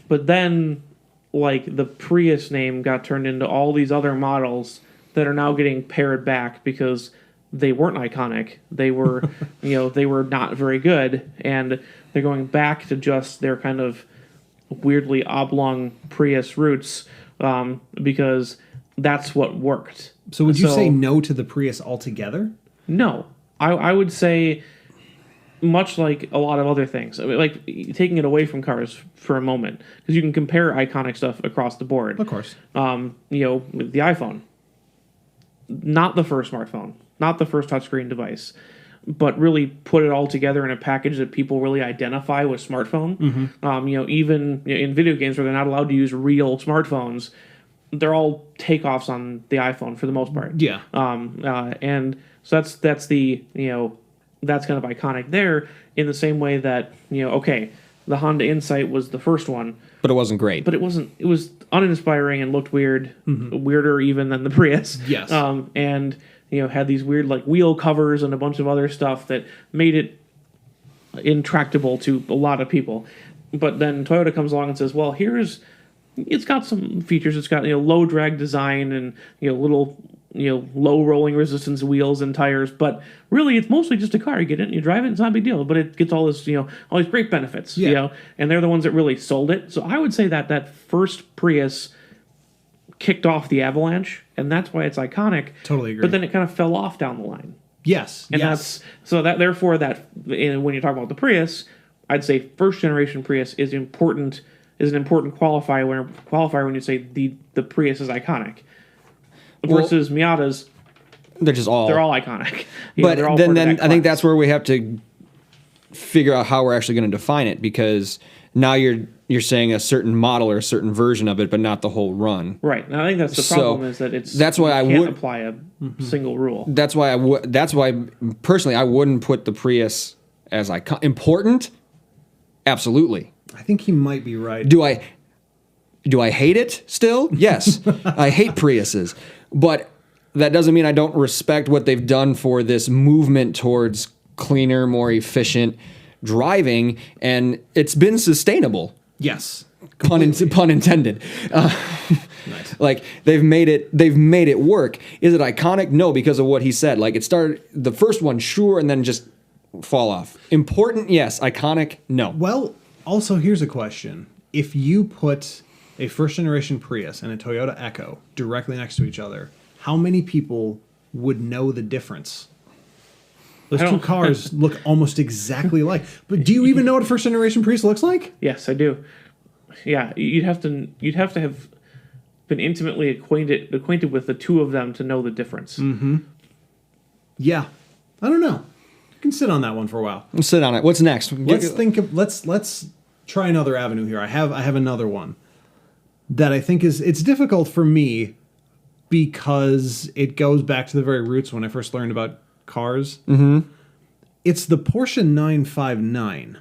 But then, like, the Prius name got turned into all these other models that are now getting pared back because they weren't iconic. They were, they were not very good, and they're going back to just their kind of weirdly oblong Prius roots because that's what worked. So would you say no to the Prius altogether? No. I would say, much like a lot of other things, I mean, like taking it away from cars for a moment, because you can compare iconic stuff across the board. Of course. The iPhone. Not the first smartphone, not the first touchscreen device, but really put it all together in a package that people really identify with smartphone. Mm-hmm. Even in video games where they're not allowed to use real smartphones, they're all takeoffs on the iPhone for the most part. Yeah. And so that's the that's kind of iconic there, in the same way that the Honda Insight was the first one, but it wasn't great. But it wasn't. It was uninspiring and looked weird, weirder even than the Prius. Yes. And had these weird like wheel covers and a bunch of other stuff that made it intractable to a lot of people. But then Toyota comes along and says, well, it's got some features. It's got low drag design and little low rolling resistance wheels and tires, but really it's mostly just a car. You get it and you drive it, it's not a big deal, but it gets all this all these great benefits. And they're the ones that really sold it. So I would say that first Prius kicked off the avalanche, and that's why it's iconic. Totally agree. But then it kind of fell off down the line. Yes. And therefore when you talk about the Prius, I'd say first generation Prius is an important qualifier when you say the Prius is iconic. Versus Miatas, they're all iconic. But then I think that's where we have to figure out how we're actually going to define it, because now you're saying a certain model or a certain version of it, but not the whole run. Right. And I think that's the problem, is that you can't apply a single rule. That's why personally I wouldn't put the Prius as important. Absolutely. I think he might be right. Do I hate it still? Yes. I hate Priuses. But that doesn't mean I don't respect what they've done for this movement towards cleaner, more efficient driving, and it's been sustainable. Yes. Pun intended. Nice. Like they've made it work. Is it iconic? No, because of what he said. Like it started the first one, sure, and then just fall off. Important, yes. Iconic, no. Well, also here's a question: if you put a first generation Prius and a Toyota Echo directly next to each other, how many people would know the difference? Those two cars look almost exactly alike. But do you even know what a first generation Prius looks like? Yes, I do. Yeah, you'd have to have been intimately acquainted with the two of them to know the difference. Yeah, I don't know. You can sit on that one for a while. Let's sit on it. What's next? Let's try another avenue here. I have another one that I think it's difficult for me because it goes back to the very roots when I first learned about cars. It's the Porsche 959.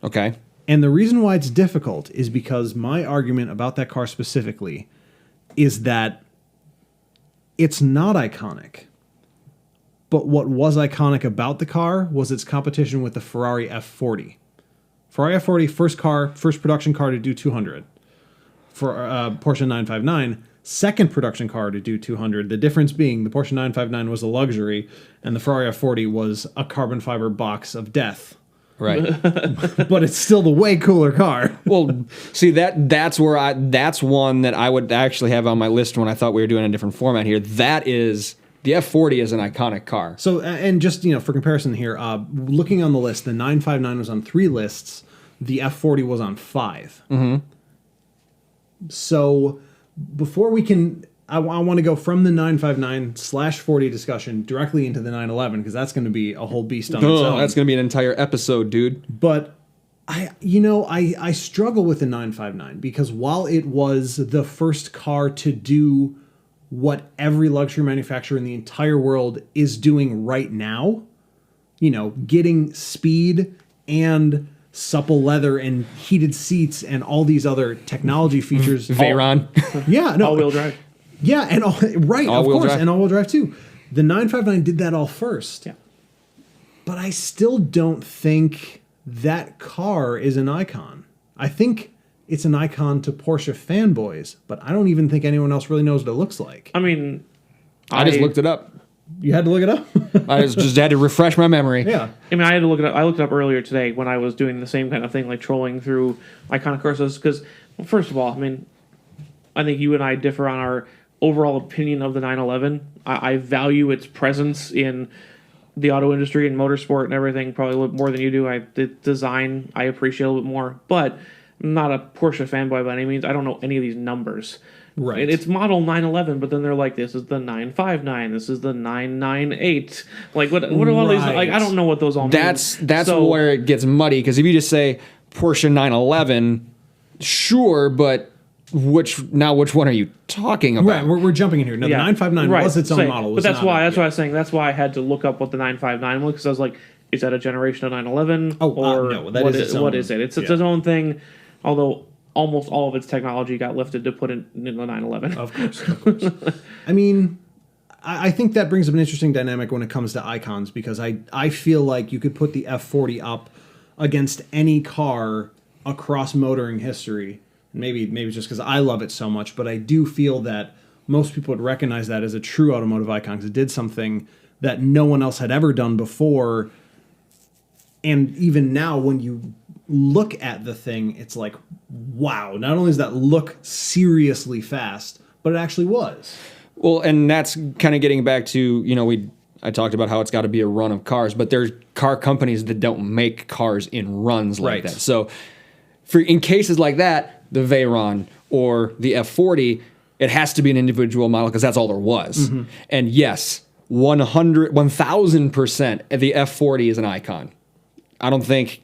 Okay. And the reason why it's difficult is because my argument about that car specifically is that it's not iconic. But what was iconic about the car was its competition with the Ferrari F40. Ferrari F40, first production car to do 200. For Porsche 959, second production car to do 200. The difference being the Porsche 959 was a luxury and the Ferrari F40 was a carbon fiber box of death. Right. But it's still the way cooler car. Well, see that's one that I would actually have on my list when I thought we were doing a different format here. That is the F40 is an iconic car. So, and just, for comparison here, looking on the list, the 959 was on 3 lists. The F40 was on 5. So before we can, I want to go from the 959/40 discussion directly into the 911 because that's going to be a whole beast on its own. That's going to be an entire episode, dude. But I struggle with the 959 because while it was the first car to do what every luxury manufacturer in the entire world is doing right now, getting speed and supple leather and heated seats and all these other technology features. Veyron. All-wheel drive. Yeah, and All-wheel drive. and all-wheel drive too. The 959 did that all first. Yeah. But I still don't think that car is an icon. I think it's an icon to Porsche fanboys, but I don't even think anyone else really knows what it looks like. I mean, I just looked it up. You had to look it up? I just had to refresh my memory. Yeah. I mean, I had to look it up. I looked it up earlier today when I was doing the same kind of thing, like trolling through iconic cars. Because, first of all, I mean, I think you and I differ on our overall opinion of the 911. I value its presence in the auto industry and motorsport and everything probably a little more than you do. The design I appreciate a little bit more, but I'm not a Porsche fanboy by any means. I don't know any of these numbers. Right. It's model 911, but then they're like, this is the 959, this is the 998. Like, what are all these? Like, I don't know what those all mean. That's where it gets muddy, because if you just say Porsche 911, sure, but which one are you talking about? Right, we're jumping in here. No, the 959 was its own model. But that's why I was saying, that's why I had to look up what the 959 was, because I was like, is that a generation of 911? No, what is it? It's its own thing, although almost all of its technology got lifted to put in the 911. Of course. I mean, I think that brings up an interesting dynamic when it comes to icons, because I feel like you could put the F40 up against any car across motoring history. Maybe it's just because I love it so much, but I do feel that most people would recognize that as a true automotive icon because it did something that no one else had ever done before. And even now, when you look at the thing, it's like, wow, not only does that look seriously fast, but it actually was. Well, and that's kind of getting back to, I talked about how it's got to be a run of cars, but there's car companies that don't make cars in runs like that. So in cases like that, the Veyron or the F40, it has to be an individual model because that's all there was. Mm-hmm. And yes, 1,000% the F40 is an icon. I don't think,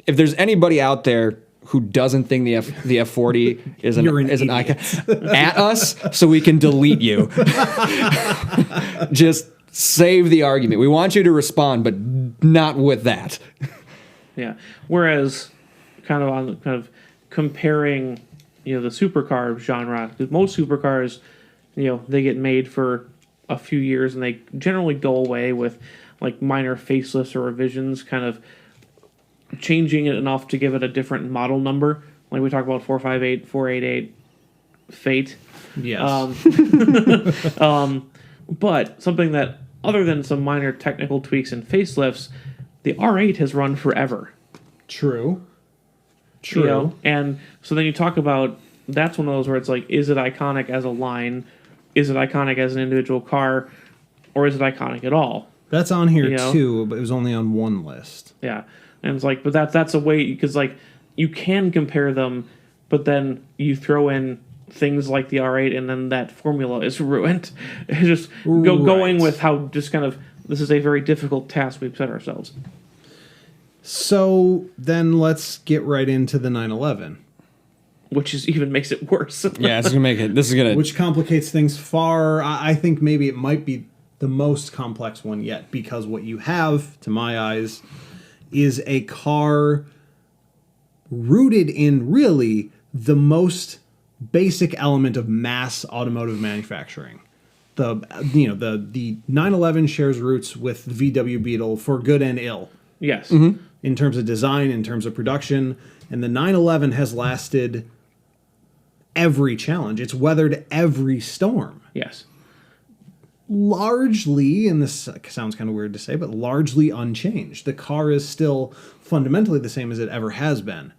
if there's anybody out there who doesn't think the F40 is an icon, at us so we can delete you. Just save the argument. We want you to respond, but not with that. Yeah. Whereas, kind of comparing, the supercar genre, because most supercars, they get made for a few years and they generally go away with like minor facelifts or revisions, kind of changing it enough to give it a different model number. Like we talk about 458, 488, fate. Yes. But something that, other than some minor technical tweaks and facelifts, the R8 has run forever. True. You know? And so then you talk about, that's one of those where it's like, is it iconic as a line? Is it iconic as an individual car? Or is it iconic at all? That's on here You know? too, but it was only on one list. Yeah. And it's like, but that's a way, because like, you can compare them, but then you throw in things like the R8 and then that formula is ruined. It's just going with how just kind of, this is a very difficult task we've set ourselves. So then let's get right into the 911. Which is even makes it worse. Yeah, this is gonna make it. This is gonna. Which complicates things far. I think maybe it might be the most complex one yet, because what you have, to my eyes, is a car rooted in really the most basic element of mass automotive manufacturing. The 911 shares roots with the VW Beetle for good and ill. Yes. In terms of design, in terms of production, and the 911 has lasted every challenge. It's weathered every storm. Yes. Largely, and this sounds kind of weird to say, but largely unchanged. The car is still fundamentally the same as it ever has been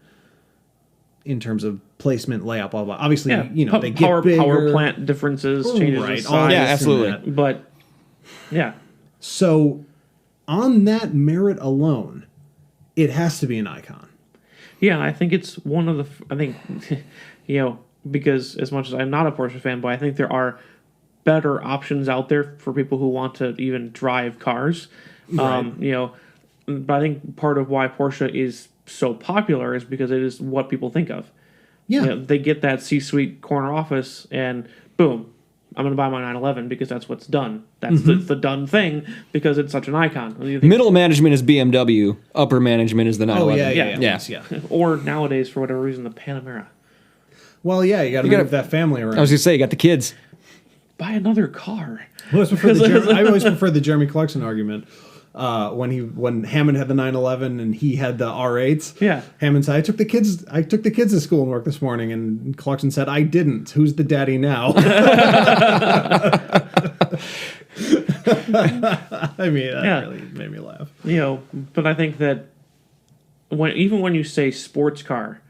in terms of placement, layout, blah, blah. Obviously, they get bigger. Power plant differences, changes in size. Yeah, absolutely. But, yeah. So, on that merit alone, it has to be an icon. Yeah, I think it's one of the, because as much as I'm not a Porsche fanboy, I think there are better options out there for people who want to even drive cars. Right. But I think part of why Porsche is so popular is because it is what people think of. Yeah. They get that C-suite corner office and boom, I'm going to buy my 911 because that's what's done. That's the done thing because it's such an icon. Middle management is BMW. Upper management is the 911. Yeah. Or nowadays, for whatever reason, the Panamera. Well, yeah, you got to move that family around. I was gonna say you got the kids. Buy another car. I always prefer the Jeremy Clarkson argument. When Hammond had the 911 and he had the R8s. Yeah. Hammond said, I took the kids to school and work this morning, and Clarkson said, I didn't. Who's the daddy now? I mean, that really made me laugh. But I think that when you say sports car,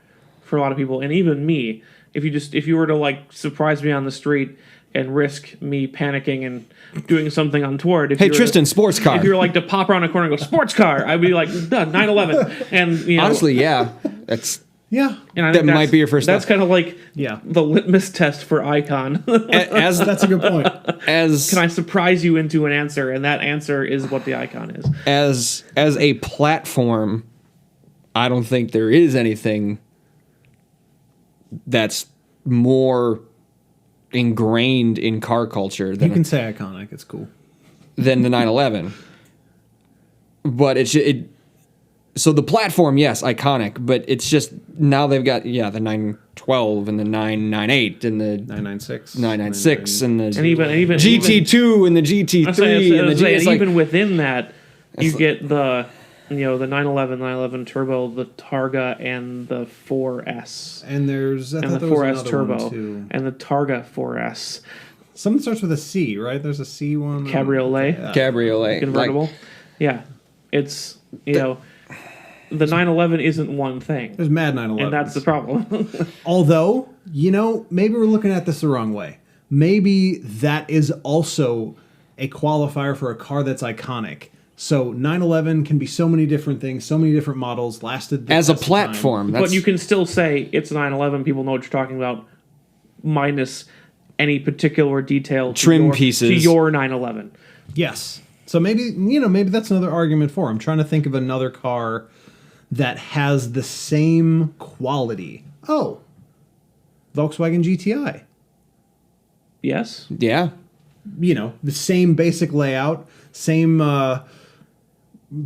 for a lot of people, and even me, if you were to like surprise me on the street and risk me panicking and doing something untoward. Hey, Tristan, sports car. If you were like to pop around a corner and go, sports car, I'd be like, 911. And, honestly, yeah. That's... Yeah. And I that think might be your first That's step. kind of like the litmus test for icon. As That's a good point. Can I surprise you into an answer? And that answer is what the icon is. As a platform, I don't think there is anything that's more ingrained in car culture than You can say iconic. It's cool. than the 911. But so the platform, yes, iconic, but it's just now they've got the 912 and the 998 and the 996 and the even GT2 and the GT3 and the GT. And even within that, you get the 911 Turbo, the Targa, and the 4S. And there's and the 4S Turbo and the Targa 4S. Something starts with a C, right? There's a C one. Cabriolet. Yeah. Cabriolet. Convertible. It's, the 911 isn't one thing. There's mad 911. And that's the problem. Although, maybe we're looking at this the wrong way. Maybe that is also a qualifier for a car that's iconic. So 911 can be so many different things, so many different models, lasted as a platform. But you can still say it's 911. People know what you're talking about, minus any particular detail trim pieces to your 911. Yes. So maybe that's another argument for. I'm trying to think of another car that has the same quality. Oh, Volkswagen GTI. Yes. Yeah. The same basic layout, same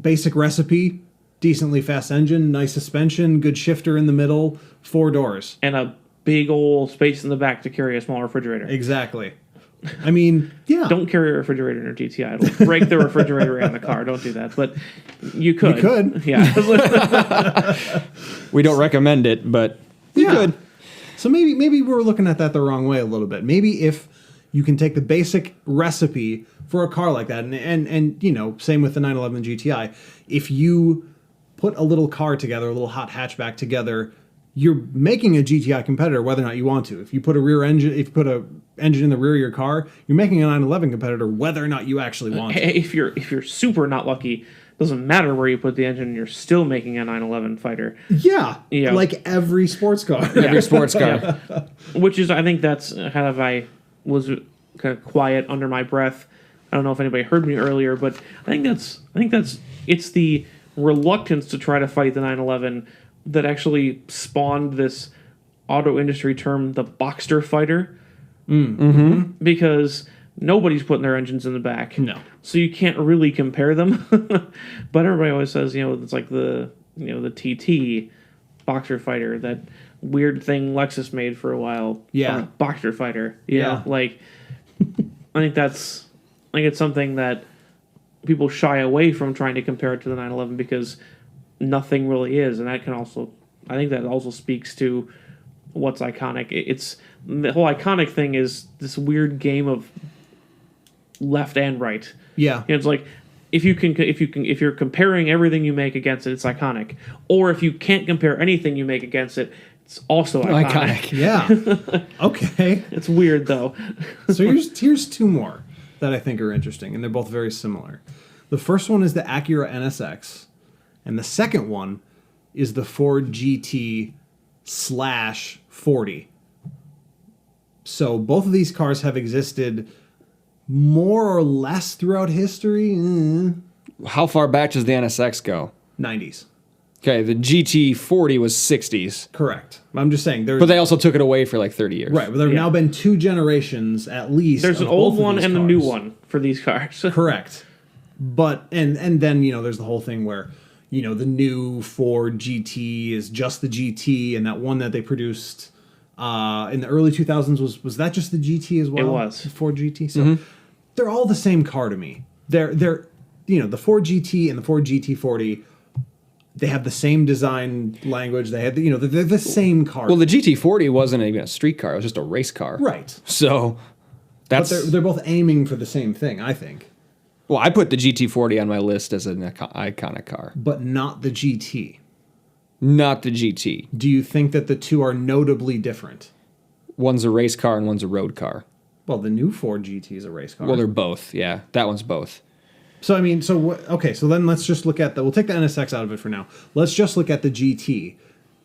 basic recipe, decently fast engine, nice suspension, good shifter in the middle, 4 doors. And a big old space in the back to carry a small refrigerator. Exactly. I mean, yeah. Don't carry a refrigerator in your GTI. It'll break the refrigerator in the car. Don't do that. But you could. You could. Yeah. We don't recommend it, but you could. So maybe we're looking at that the wrong way a little bit. Maybe if you can take the basic recipe for a car like that, and you know, same with the 911 GTI, if you put a little car together, a little hot hatchback together, you're making a GTI competitor whether or not you want to. If you put a engine in the rear of your car, you're making a 911 competitor whether or not you actually want to. If you're super not lucky, doesn't matter where you put the engine, you're still making a 911 fighter. Yeah, You know. like every sports car. Every sports car. Yeah. Which is, I think that's kind of, I was kind of quiet under my breath. I don't know if anybody heard me earlier, but I think that's it's the reluctance to try to fight the 911 that actually spawned this auto industry term, the Boxster fighter. Mm-hmm. Because nobody's putting their engines in the back. No. So you can't really compare them. But everybody always says, you know, it's like the TT Boxer fighter, that weird thing Lexus made for a while. Yeah. Boxer fighter. Yeah. Like, I think it's something that people shy away from trying to compare it to the 911 because nothing really is. And that can also, I think that also speaks to what's iconic. It's the whole iconic thing is this weird game of left and right. Yeah. You know, it's like if you're comparing everything you make against it, it's iconic. Or if you can't compare anything you make against it, it's also iconic. Yeah. Okay. It's weird though. So here's two more that I think are interesting, and they're both very similar. The first one is the Acura NSX, and the second one is the Ford GT/40. So both of these cars have existed more or less throughout history. How far back does the NSX go? 90s. Okay, the GT40 was 60s. Correct. I'm just saying. But they also took it away for like 30 years. Right, but there have now been two generations at least. There's an of old both of one these and a cars. new one for these cars. Correct. But and then, you know, there's the whole thing where, you know, the new Ford GT is just the GT, and that one that they produced in the early 2000s was that just the GT as well? It was. The Ford GT. So they're all the same car to me. They're you know, the Ford GT and the Ford GT40, they have the same design language. They had, you know, they're the same car. Well, the GT40 wasn't even a street car. It was just a race car. Right. So But that's... they're both aiming for the same thing, I think. Well, I put the GT40 on my list as an iconic car. But not the GT. Not the GT. Do you think that the two are notably different? One's a race car and one's a road car. Well, the new Ford GT is a race car. Well, they're both. Yeah, that one's both. So, I mean, okay, so then let's just look at we'll take the NSX out of it for now. Let's just look at the GT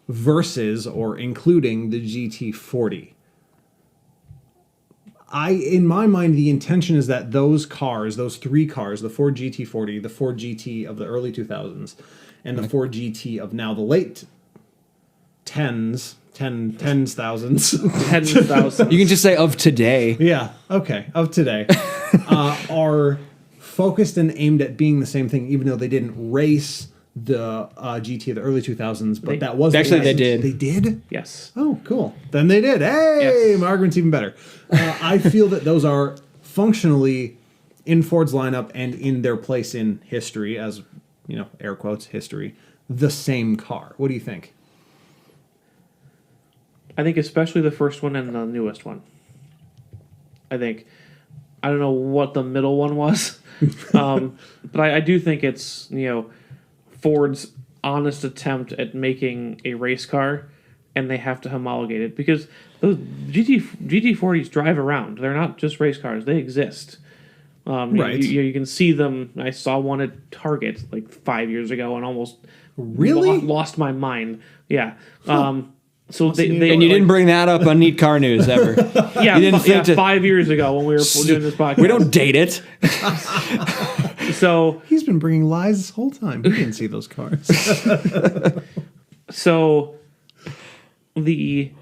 versus or including the GT40. In my mind, the intention is that those three cars, the Ford GT40, the Ford GT of the early 2000s, and the Ford GT of now the late thousands. 10,000. You can just say of today. Yeah, okay, of today, are focused and aimed at being the same thing, even though they didn't race the GT of the early 2000s, but that was Actually, the they license. did. They did? Yes. Oh, cool. Then they did. Hey, Yes. my argument's even better. I feel that those are functionally in Ford's lineup and in their place in history, as, you know, air quotes, history, the same car. What do you think? I think especially the first one and the newest one. I don't know what the middle one was, but I do think it's, you know, Ford's honest attempt at making a race car, and they have to homologate it because those GT40s drive around. They're not just race cars; they exist. Right. You can see them. I saw one at Target like 5 years ago and almost Really? lost my mind. Yeah. So Must have they been And you like- didn't bring that up on Neat Car News ever. yeah, You didn't think to- 5 years ago when we were doing this podcast. We don't date it. So He's been bringing lies this whole time. He didn't see those cars. So they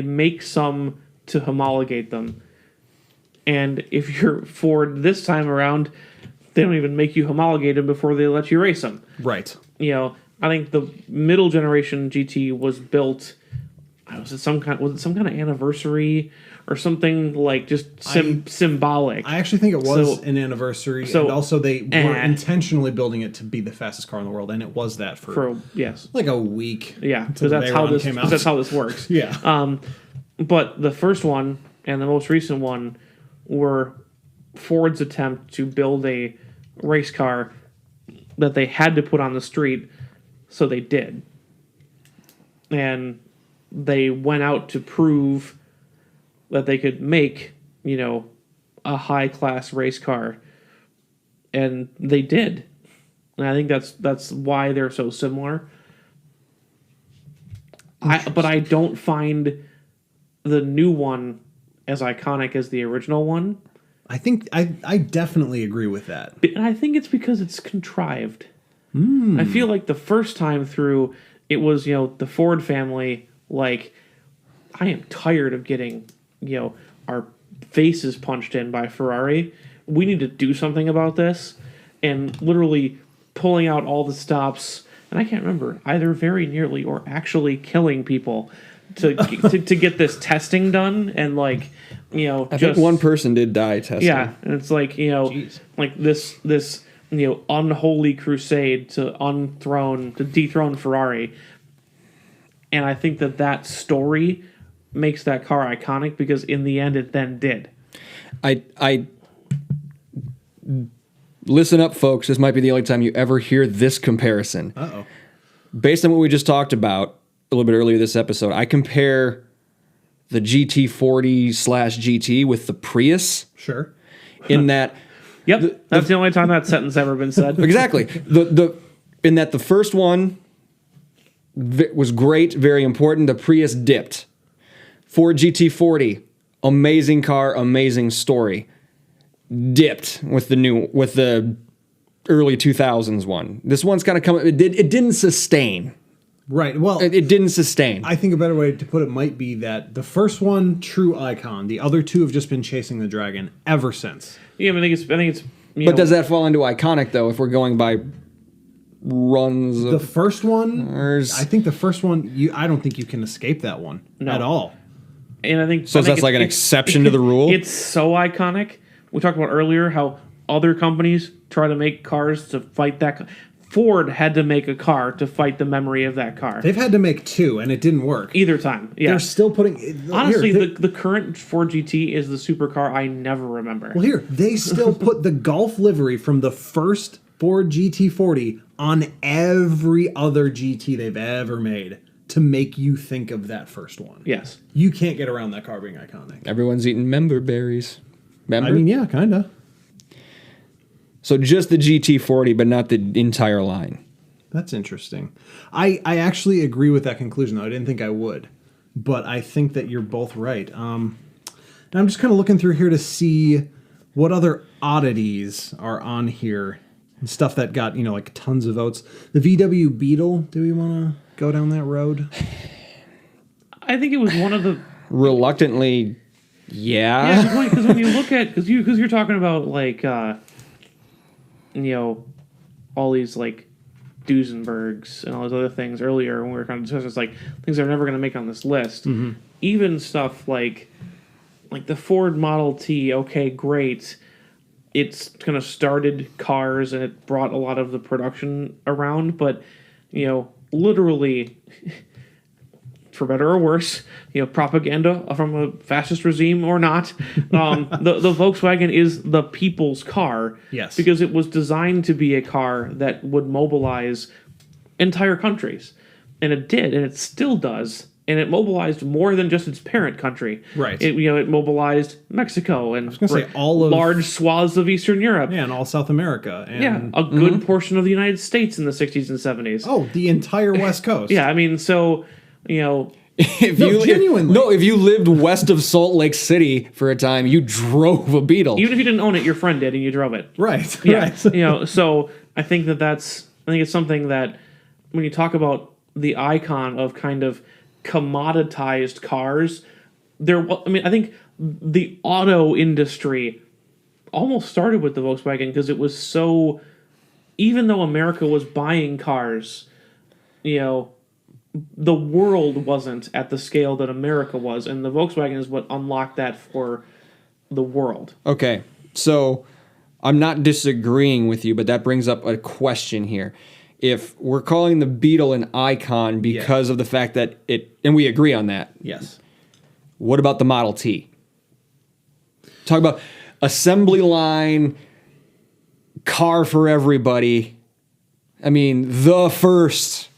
make some to homologate them. And if you're Ford this time around, they don't even make you homologate them before they let you race them. Right. You know, I think the middle generation GT was built. Was it some kind of anniversary or something like just symbolic. I actually think it was an anniversary, and also they were intentionally building it to be the fastest car in the world, and it was that for like a week. Yeah, because that's how this works. Yeah. But the first one and the most recent one were Ford's attempt to build a race car that they had to put on the street, so they did. And they went out to prove that they could make, a high-class race car. And they did. And I think that's why they're so similar. But I don't find the new one as iconic as the original one. I think I definitely agree with that. And I think it's because it's contrived. I feel like the first time through, it was, the Ford family, like, I am tired of getting, our faces punched in by Ferrari. We need to do something about this. And literally pulling out all the stops, and I can't remember, either very nearly or actually killing people to get this testing done. And, like, I think one person did die testing. Yeah, and it's like, like this unholy crusade to dethrone Ferrari. And I think that story makes that car iconic because in the end it then did. I listen up, folks. This might be the only time you ever hear this comparison. Uh-oh. Based on what we just talked about a little bit earlier this episode, I compare the GT40/GT with the Prius. Sure. In that... Yep, that's the only time that sentence ever been said. Exactly. In that the first one was great, very important. The Prius dipped. Ford GT40, amazing car, amazing story. Dipped with the early 2000s one. This one's kind of come. It didn't sustain. Right. Well, it didn't sustain. I think a better way to put it might be that the first one, true icon. The other two have just been chasing the dragon ever since. Yeah, I think it's. But does that fall into iconic though? If we're going by runs, the first one, I think the first one. I don't think you can escape that one at all. And I think so. That's like an exception to the rule. It's so iconic. We talked about earlier how other companies try to make cars to fight that. Ford had to make a car to fight the memory of that car. They've had to make two, and it didn't work. Either time, yeah. They're still putting... Honestly, the current Ford GT is the supercar I never remember. Well, here, they still put the Golf livery from the first Ford GT40 on every other GT they've ever made to make you think of that first one. Yes. You can't get around that car being iconic. Everyone's eating member berries. Member? I mean, yeah, kind of. So just the GT40, but not the entire line. That's interesting. I actually agree with that conclusion, though. I didn't think I would. But I think that you're both right. And I'm just kind of looking through here to see what other oddities are on here. And stuff that got, like tons of votes. The VW Beetle, do we want to go down that road? I think it was one of the... Reluctantly, yeah. Yeah, because when you look at... Because you're talking about, like... all these like Duesenbergs and all those other things earlier when we were kind of discussing, it's like things they're never going to make on this list. Mm-hmm. Even stuff like the Ford Model T. Okay, great. It's kind of started cars and it brought a lot of the production around, but literally. For better or worse, propaganda from a fascist regime or not, the Volkswagen is the people's car. Yes. Because it was designed to be a car that would mobilize entire countries. And it did, and it still does. And it mobilized more than just its parent country. Right. It mobilized Mexico and all of large swaths of Eastern Europe. Yeah, and all South America. And, a good portion of the United States in the 60s and 70s. Oh, the entire West Coast. Yeah, I mean, so... genuinely. If you lived west of Salt Lake City for a time, you drove a Beetle. Even if you didn't own it, your friend did, and you drove it. Right. Yeah. Right. So I think it's something that when you talk about the icon of kind of commoditized cars, I think the auto industry almost started with the Volkswagen because it was so, even though America was buying cars, the world wasn't at the scale that America was, and the Volkswagen is what unlocked that for the world. Okay, so I'm not disagreeing with you, but that brings up a question here. If we're calling the Beetle an icon because of the fact that and we agree on that, Yes. what about the Model T? Talk about assembly line, car for everybody. I mean, the first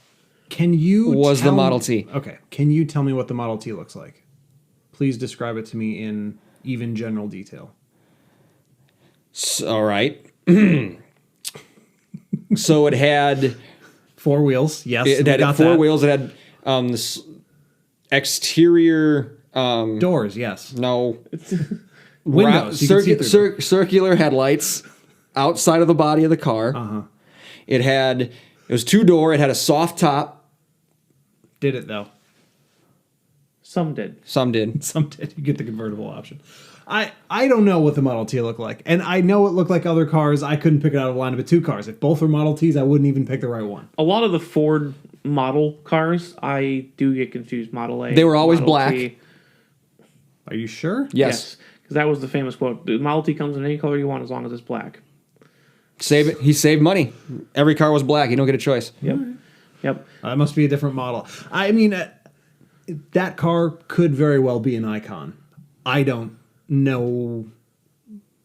Can you was the tell Model me- T. Okay. Can you tell me what the Model T looks like? Please describe it to me in even general detail. All right. So it had 4 wheels. Yes. it we had got 4 that. wheels. It had this exterior. Doors. Yes. No. Windows. You can see through them. Circular headlights outside of the body of the car. Uh-huh. It was 2-door. It had a soft top. Did it though? Some did. Some did. Some did. You get the convertible option. I don't know what the Model T looked like. And I know it looked like other cars. I couldn't pick it out of a lineup of 2 cars. If both were Model Ts, I wouldn't even pick the right one. A lot of the Ford model cars, I do get confused. Model A. They were always Model black. T. Are you sure? Yes. Because that was the famous quote. The Model T comes in any color you want as long as it's black. He saved money. Every car was black. You don't get a choice. Yep. That must be a different model. I mean, that car could very well be an icon. I don't know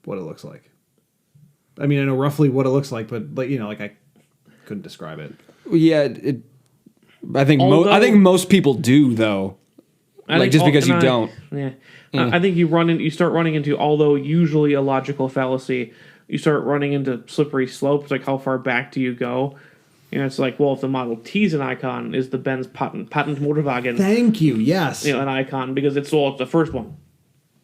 what it looks like. I mean, I know roughly what it looks like, but I couldn't describe it. Yeah. I think most people do though. Just because you don't. Yeah. I think you start running into, although usually a logical fallacy, you start running into slippery slopes, like how far back do you go? It's like, well, if the Model T's an icon, is the Benz patent Motorwagen Thank you. Yes. an icon because it's the first one.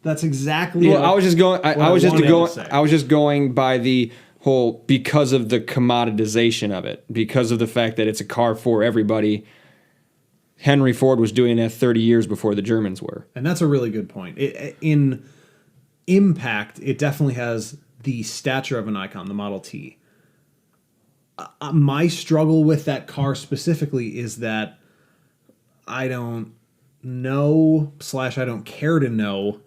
That's exactly Well, I was just going. I was wanted to say. I was just going by the whole because of the commoditization of it, because of the fact that it's a car for everybody. Henry Ford was doing that 30 years before the Germans were. And that's a really good point. In impact, it definitely has the stature of an icon, the Model T. My struggle with that car specifically is that I don't know / I don't care to know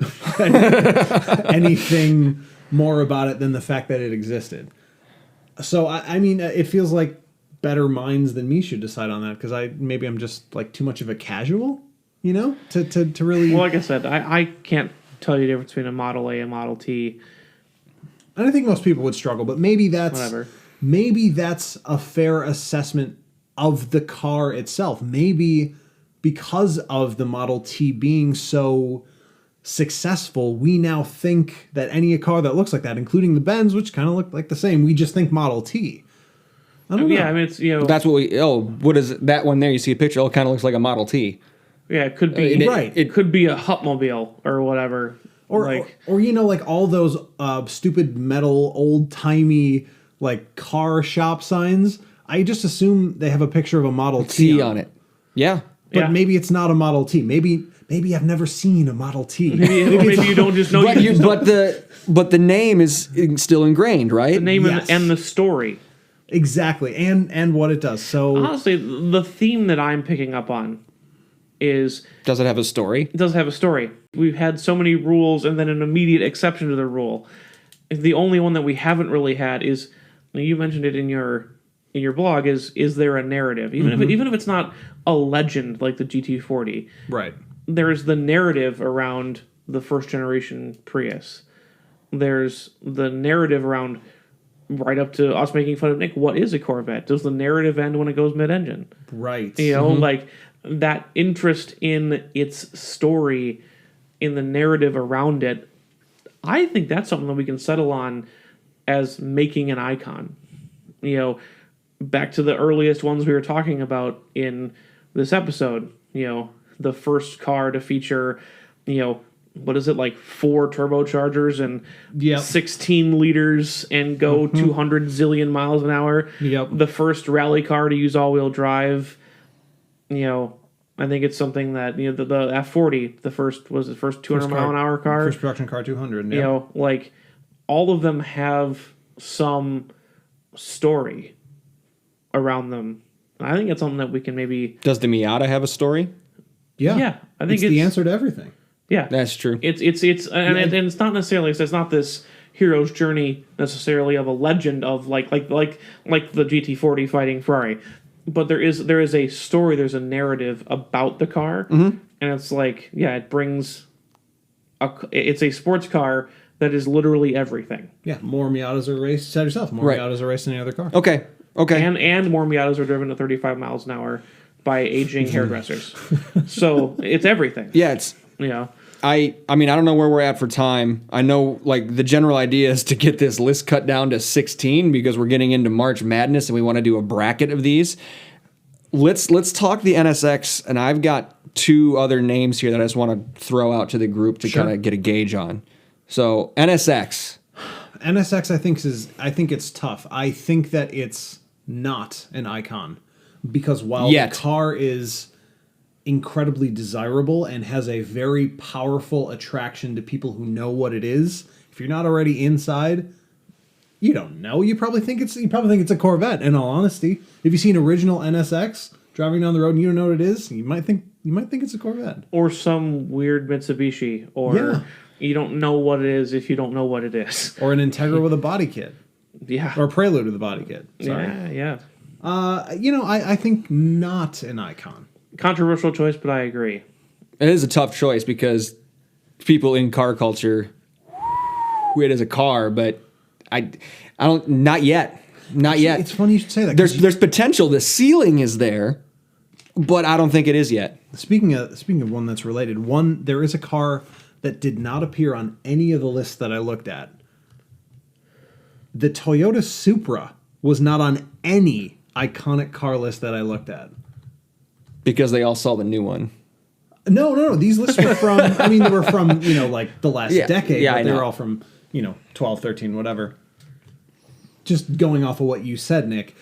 anything more about it than the fact that it existed. So, I mean, it feels like better minds than me should decide on that because maybe I'm just like too much of a casual, to really. Well, like I said, I can't tell you the difference between a Model A and Model T. And I think most people would struggle, but maybe that's Whatever. Maybe that's a fair assessment of the car itself. Maybe because of the Model T being so successful, we now think that any car that looks like that, including the Benz, which kind of look like the same, we just think Model T. I don't know. Yeah, I mean, it's, That's what what is that one there? You see a picture. It kind of looks like a Model T. yeah, it could be, Right. It could be a Hupmobile or whatever. Or like all those stupid metal, old-timey, like, car shop signs. I just assume they have a picture of a Model T on it. Yeah. But Yeah. maybe it's not a Model T. Maybe I've never seen a Model T. Maybe you don't just know. But the name is still ingrained, right? The name Yes. and the story. Exactly, and what it does. So Honestly, the theme that I'm picking up on is Does it have a story? it does have a story. We've had so many rules and then an immediate exception to the rule. The only one that we haven't really had is, you mentioned it in your blog, is there a narrative? Even if it's not a legend like the GT40, right, there's the narrative around the first generation Prius. There's the narrative around right up to us making fun of Nick. What is a Corvette? Does the narrative end when it goes mid-engine? right. Like that interest in its story, in the narrative around it. I think that's something that we can settle on as making an icon. Back to the earliest ones we were talking about in this episode. The first car to feature, what is it, like 4 turbochargers and Yep. 16 liters and go 200 zillion miles an hour. Yep. The first rally car to use all-wheel drive. I think it's something that, the F40, the first 200 mile an hour car. First production car 200. Yeah. Like all of them have some story around them I think it's something that we can maybe. Does the Miata have a story? Yeah, I think it's the answer to everything. Yeah, That's true. and it's not necessarily. It's not this hero's journey necessarily of a legend of like the GT40 fighting Ferrari, but there is a story. There's a narrative about the car, and it's like it brings. It's a sports car that is literally everything. Yeah, more Miatas are raced. Said yourself, more Right. Miatas are raced than any other car. Okay. And more Miatas are driven at 35 miles an hour by aging hairdressers. So it's everything. Yeah, it's. I mean, I don't know where we're at for time. I know, like, the general idea is to get this list cut down to 16 because we're getting into March Madness and we want to do a bracket of these. Let's talk the NSX, and I've got 2 other names here that I just want to throw out to the group to kind of get a gauge on. So NSX, I think it's tough. I think that it's not an icon because while the car is incredibly desirable and has a very powerful attraction to people who know what it is, if you're not already inside, you don't know. You probably think it's a Corvette. In all honesty, if you see an original NSX driving down the road and you don't know what it is, you might think it's a Corvette or some weird Mitsubishi, or you don't know what it is if you don't know what it is, or an Integra with a body kit, or a Prelude with a body kit. Sorry. Yeah. I think not an icon. Controversial choice, but I agree. It is a tough choice because people in car culture, it is a car, but I don't. Not yet. It's funny you should say that. There's potential. The ceiling is there, but I don't think it is yet. Speaking of one that's related, there is a car that did not appear on any of the lists that I looked at. The Toyota Supra was not on any iconic car list that I looked at. Because they all saw the new one. No. These lists were from, they were from, like the last decade. Yeah, but they were all from, 12, 13, whatever. Just going off of what you said, Nick,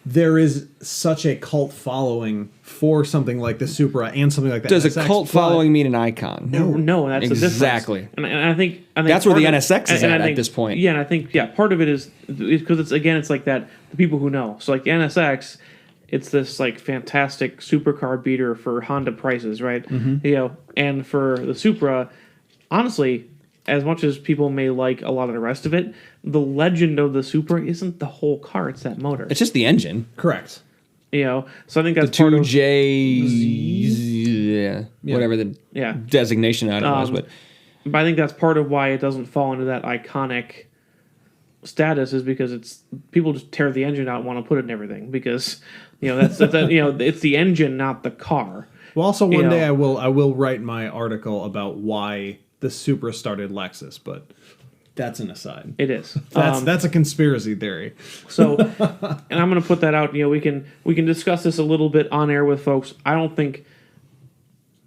there is such a cult following for something like the Supra and something like that. Does a cult following mean an icon? No, that's exactly. The difference. And I think that's where the NSX is at this point. Yeah, and I think part of it is because it's like that, the people who know. So like the NSX, it's this like fantastic supercar beater for Honda prices, right? Mm-hmm. And for the Supra, honestly, as much as people may like a lot of the rest of it, the legend of the Supra isn't the whole car; it's that motor. It's just the engine. Correct. So I think that's the part of 2J, whatever the designation on it was, but I think that's part of why it doesn't fall into that iconic status, is because it's people just tear the engine out and want to put it in everything because that's it's the engine, not the car. Well, also one day I will write my article about why the Supra started Lexus, but that's an aside. It is. That's a conspiracy theory. So, and I'm going to put that out. We can discuss this a little bit on air with folks. I don't think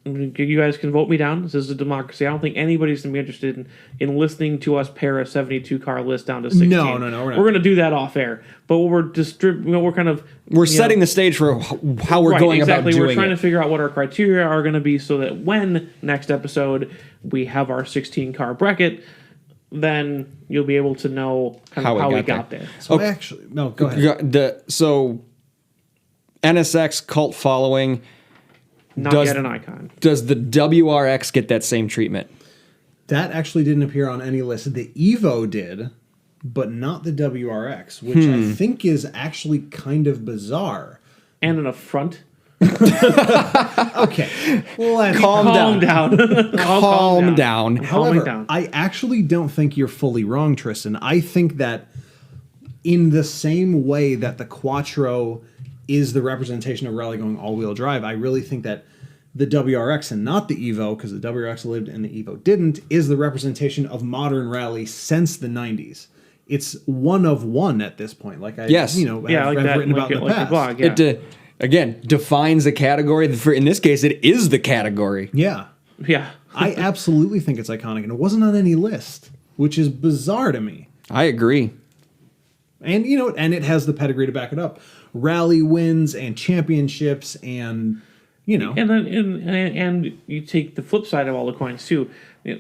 you guys can vote me down. This is a democracy. I don't think anybody's going to be interested in listening to us pare a 72 car list down to 16. No. We're going to do that off air. But we're setting the stage for how we're going about doing it. We're trying to figure out what our criteria are going to be so that when next episode we have our 16 car bracket, then you'll be able to know how we got there. So go ahead. So NSX cult following. Not yet an icon. Does the WRX get that same treatment? That actually didn't appear on any list. The Evo did, but not the WRX, which I think is actually kind of bizarre. And an affront. Okay. Calm down. Calm down. However, I actually don't think you're fully wrong, Tristan. I think that in the same way that the Quattro is the representation of rally going all-wheel drive, I really think that the WRX and not the Evo, because the WRX lived and the Evo didn't, is the representation of modern rally since the 90s. It's one of one at this point. Like I've written about in the past. Blog, It again defines a category. In this case, it is the category. Yeah. I absolutely think it's iconic, and it wasn't on any list, which is bizarre to me. I agree. And and it has the pedigree to back it up. Rally wins and championships and and then and you take the flip side of all the coins too.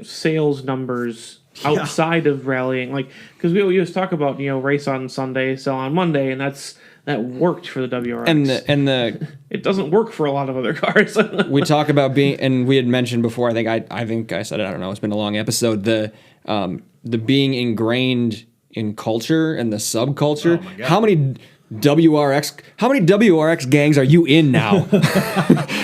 Sales numbers outside of rallying, like because we always talk about race on Sunday, sell on Monday, and that worked for the WRX. And the it doesn't work for a lot of other cars. we talk about being, and we had mentioned before. I think I said it. I don't know. It's been a long episode. The being ingrained in culture and the subculture. Oh my God. How many WRX gangs are you in now?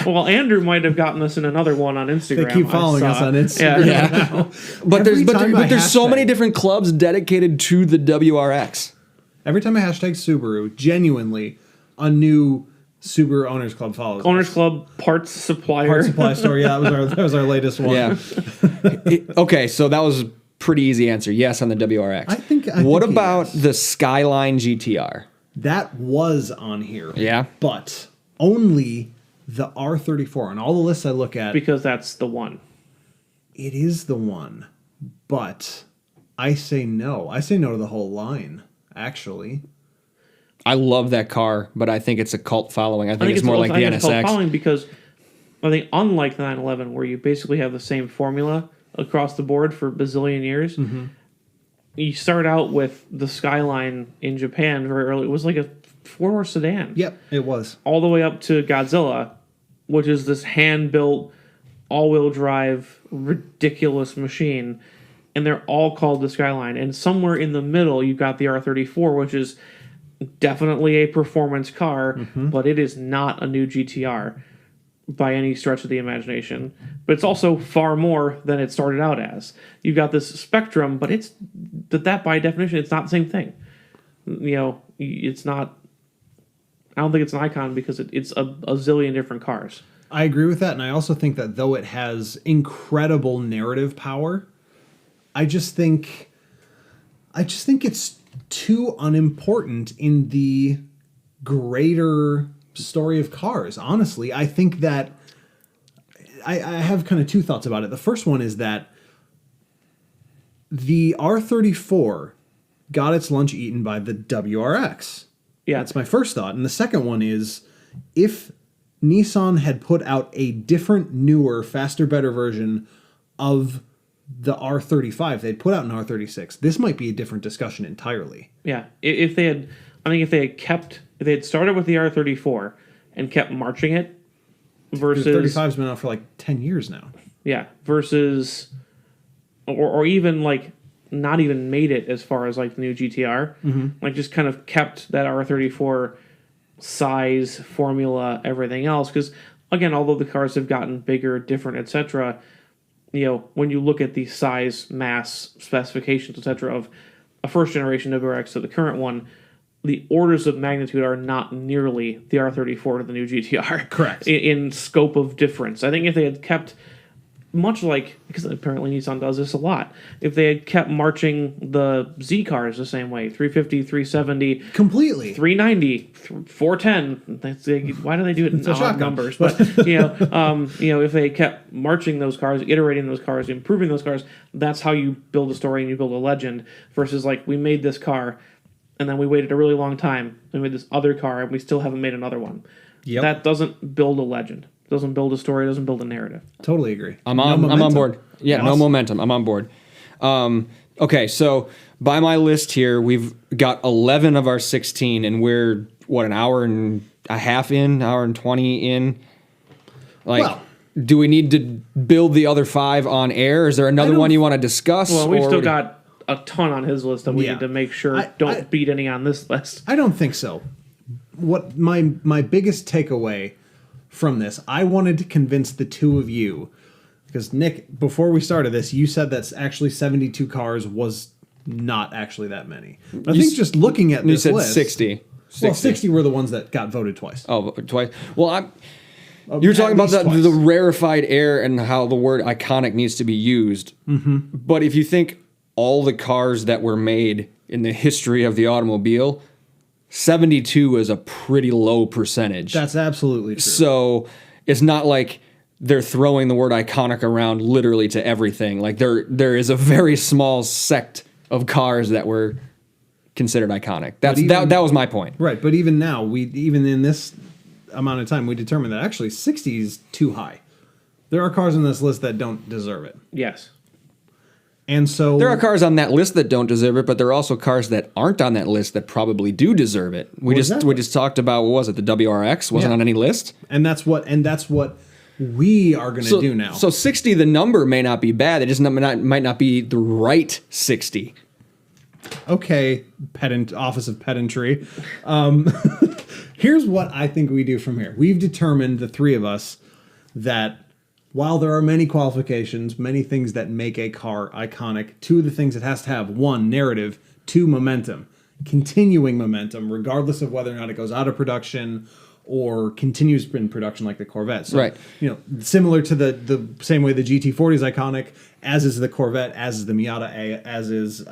Well, Andrew might have gotten us in another one on Instagram. They keep following us on Instagram. Yeah. But there's so hashtag- many different clubs dedicated to the WRX. Every time I hashtag Subaru, genuinely, a new Subaru Owners Club follows. Owners us. Club parts supplier. Parts supply store. Yeah, that was our latest one. Yeah. Okay, so that was a pretty easy answer. Yes, on the WRX. I think What about yes. the Skyline GTR? That was on here. Yeah. But only the R34. On all the lists I look at, Because that's the one. it is the one. But I say no. I say no to the whole line, actually. I love that car, but I think it's a cult following. I think it's more like the it's called NSX. following because I think unlike the 911, where you basically have the same formula across the board for a bazillion years, you start out with the Skyline in Japan very early. It was like a 4-door sedan. Yep, it was. All the way up to Godzilla, which is this hand-built, all-wheel drive, ridiculous machine. And they're all called the Skyline. And somewhere in the middle, you've got the R34, which is definitely a performance car, but it is not a new GTR by any stretch of the imagination. But it's also far more than it started out as. You've got this spectrum, but that by definition, it's not the same thing. It's not. I don't think it's an icon because it's a zillion different cars. I agree with that, and I also think that though it has incredible narrative power, I just think it's too unimportant in the greater story of cars. Honestly, I think that I have kind of two thoughts about it. The first one is that the R34 got its lunch eaten by the WRX. Yeah, That's my first thought. And the second one is, if Nissan had put out a different, newer, faster, better version of the R35, they'd put out an R36, this might be a different discussion entirely. Yeah, if they had started with the R34 and kept marching it versus The 35's been out for like 10 years now. yeah, versus or even like not even made it as far as like the new GTR, like just kind of kept that R34 size, formula, everything else. Because again, although the cars have gotten bigger, different, etc., when you look at the size, mass, specifications, etc., of a first generation WRX to the current one, the orders of magnitude are not nearly the R34 to the new GTR. Correct. In scope of difference. I think if they had kept, much like, because apparently Nissan does this a lot, if they had kept marching the Z cars the same way, 350, 370, Completely. 390, 410. Why do they do it in a odd shotgun. numbers? But if they kept marching those cars, iterating those cars, improving those cars, that's how you build a story and you build a legend. Versus like, we made this car, and then we waited a really long time. We made this other car, and we still haven't made another one. Yep. That doesn't build a legend. Doesn't build a story. Doesn't build a narrative. Totally agree. I'm on board. Yeah, no momentum. I'm on board. Okay, so by my list here, we've got 11 of our 16, and we're, an hour and a half in, hour and 20 in? Like, Well, do we need to build the other 5 on air? Is there another one you want to discuss? Well, we've or still got a ton on his list that we need to make sure don't beat any on this list. I don't think so. What my biggest takeaway from this, I wanted to convince the two of you, because Nick, before we started this, you said that actually 72 cars was not actually that many. I think just looking at this You said list, 60. Well, 60 were the ones that got voted twice. Oh, twice. Well, you're talking about the rarefied air and how the word iconic needs to be used. Mm-hmm. But if you think all the cars that were made in the history of the automobile, 72 is a pretty low percentage. That's absolutely true. So it's not like they're throwing the word iconic around literally to everything. Like there is a very small sect of cars that were considered iconic. That was my point. Right, but even now, even in this amount of time, we determined that actually 60 is too high. There are cars on this list that don't deserve it. Yes. And so There are cars on that list that don't deserve it, but there are also cars that aren't on that list that probably do deserve it. We just talked about, what was it? The WRX wasn't on any list. and that's what we are going to do now. So 60, the number may not be bad. It just might not be the right 60. Okay, Office of Pedantry. Here's what I think we do from here. We've determined, the three of us, that while there are many qualifications, many things that make a car iconic, two of the things it has to have: one, narrative; two, momentum. Continuing momentum, regardless of whether or not it goes out of production or continues in production like the Corvette. So, right. Similar to the same way the GT40 is iconic, as is the Corvette, as is the Miata A, as is...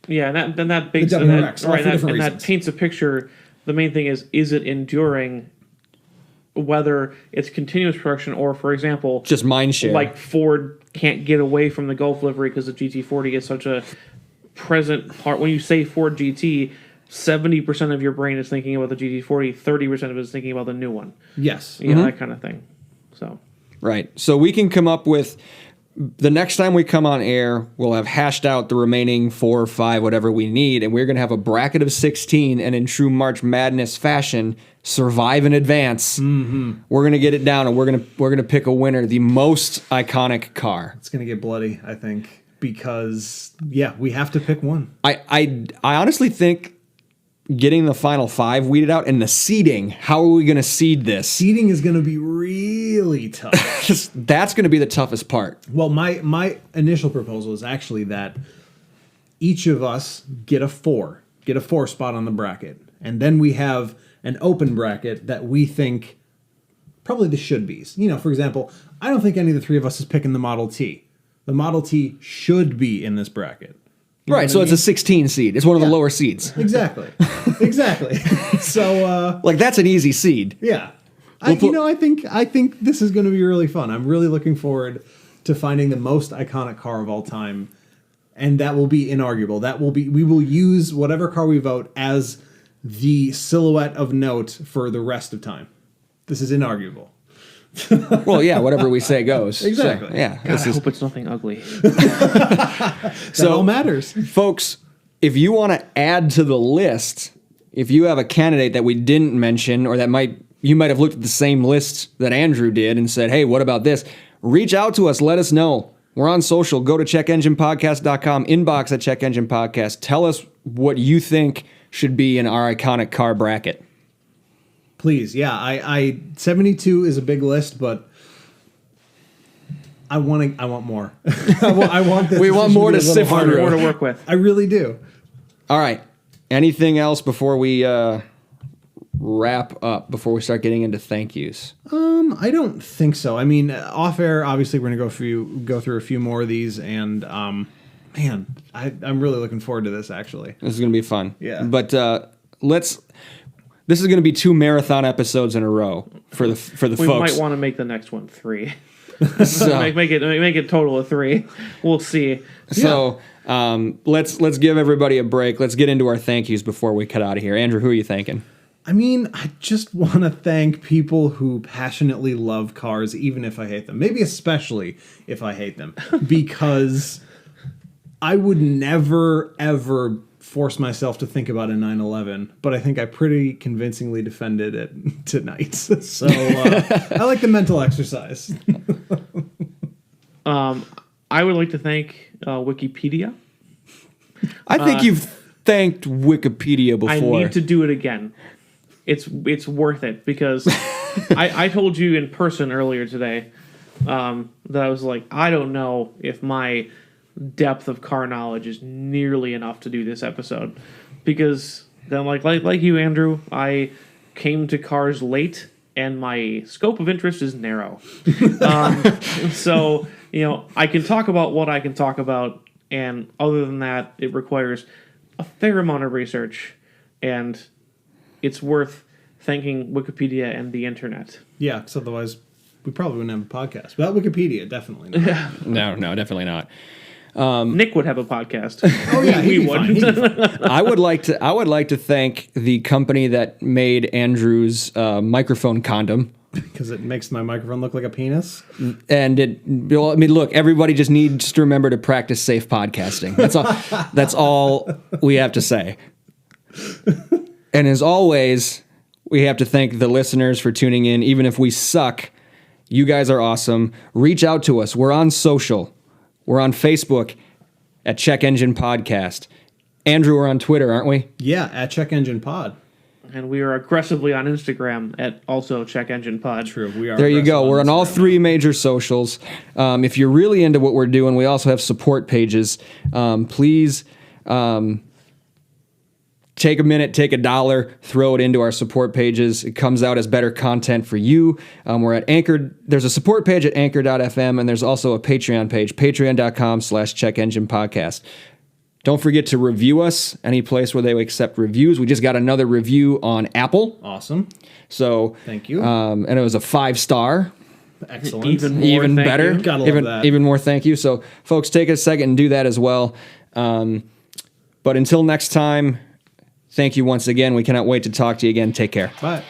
Yeah, and that makes the WRX, that paints a picture. The main thing is it enduring, whether it's continuous production or, for example, just mind share. Like Ford can't get away from the Gulf livery because the GT40 is such a present part. When you say Ford GT, 70% of your brain is thinking about the GT40, 30% of it is thinking about the new one. Yes. That kind of thing. So right. So we can come up with, the next time we come on air, we'll have hashed out the remaining 4 or 5, whatever we need, and we're going to have a bracket of 16, and in true March Madness fashion, survive in advance. Mm-hmm. We're going to get it down, and we're going to pick a winner, the most iconic car. It's going to get bloody, I think, because, we have to pick one. I honestly think getting the final 5 weeded out, and the seeding, how are we going to seed this? Seeding is going to be really tough. That's going to be the toughest part. Well, my initial proposal is actually that each of us get a 4 spot on the bracket, and then we have an open bracket that we think probably the should-bes. For example, I don't think any of the three of us is picking the Model T. The Model T should be in this bracket. Right, so it's a 16 seed. It's one of the lower seeds. Exactly. So, that's an easy seed. Yeah. I think this is going to be really fun. I'm really looking forward to finding the most iconic car of all time, and that will be inarguable. We will use whatever car we vote as the silhouette of note for the rest of time. This is inarguable. Well, yeah, whatever we say goes. Exactly. So, yeah. God, I hope it's nothing ugly. That all matters. Folks, if you want to add to the list, if you have a candidate that we didn't mention, or that you might have looked at the same list that Andrew did and said, hey, what about this? Reach out to us. Let us know. We're on social. Go to checkenginepodcast.com, inbox at checkenginepodcast. Tell us what you think should be in our iconic car bracket. Please, yeah. I 72 is a big list, but I want more. I want this. We want more to sift through. More to work with. I really do. All right. Anything else before we wrap up, before we start getting into thank yous? I don't think so. I mean, off air, obviously, we're gonna go through a few more of these, and man, I'm really looking forward to this. Actually, This is gonna be fun. Yeah. But this is going to be 2 marathon episodes in a row for the folks. We might want to make the next one 3. So, make it total of 3. We'll see. So let's give everybody a break. Let's get into our thank yous before we cut out of here. Andrew, who are you thanking? I mean, I just want to thank people who passionately love cars, even if I hate them. Maybe especially if I hate them, because I would never ever force myself to think about a 911, but I think I pretty convincingly defended it tonight. So I like the mental exercise. I would like to thank Wikipedia. I think you've thanked Wikipedia before. I need to do it again. It's worth it, because I told you in person earlier today that I was like, I don't know if my depth of car knowledge is nearly enough to do this episode, because then like you, Andrew, I came to cars late and my scope of interest is narrow. So I can talk about what I can talk about, and other than that, it requires a fair amount of research, and it's worth thanking Wikipedia and the internet. Yeah, because otherwise we probably wouldn't have a podcast. Without Wikipedia, definitely not. No, definitely not. Nick would have a podcast. Oh yeah, we would. I would like to thank the company that made Andrew's microphone condom Because it makes my microphone look like a penis. And look, everybody just needs to remember to practice safe podcasting. That's all. That's all we have to say. And as always, we have to thank the listeners for tuning in. Even if we suck, you guys are awesome. Reach out to us. We're on social. We're on Facebook at Check Engine Podcast. Andrew, we're on Twitter, aren't we? Yeah, at Check Engine Pod. And we are aggressively on Instagram at also Check Engine Pod. True, we are. There you go. We're on all Instagram. 3 major socials. If you're really into what we're doing, we also have support pages. Please take a minute, take $1, throw it into our support pages. It comes out as better content for you. We're at Anchor. There's a support page at anchor.fm, and there's also a Patreon page, patreon.com/Check Engine Podcast. Don't forget to review us any place where they accept reviews. We just got another review on Apple. Awesome. So Thank you. And it was a 5-star. Excellent. Even thank better. you. Gotta love that. Even more thank you. So folks, take a second and do that as well. But until next time, thank you once again. We cannot wait to talk to you again. Take care. Bye.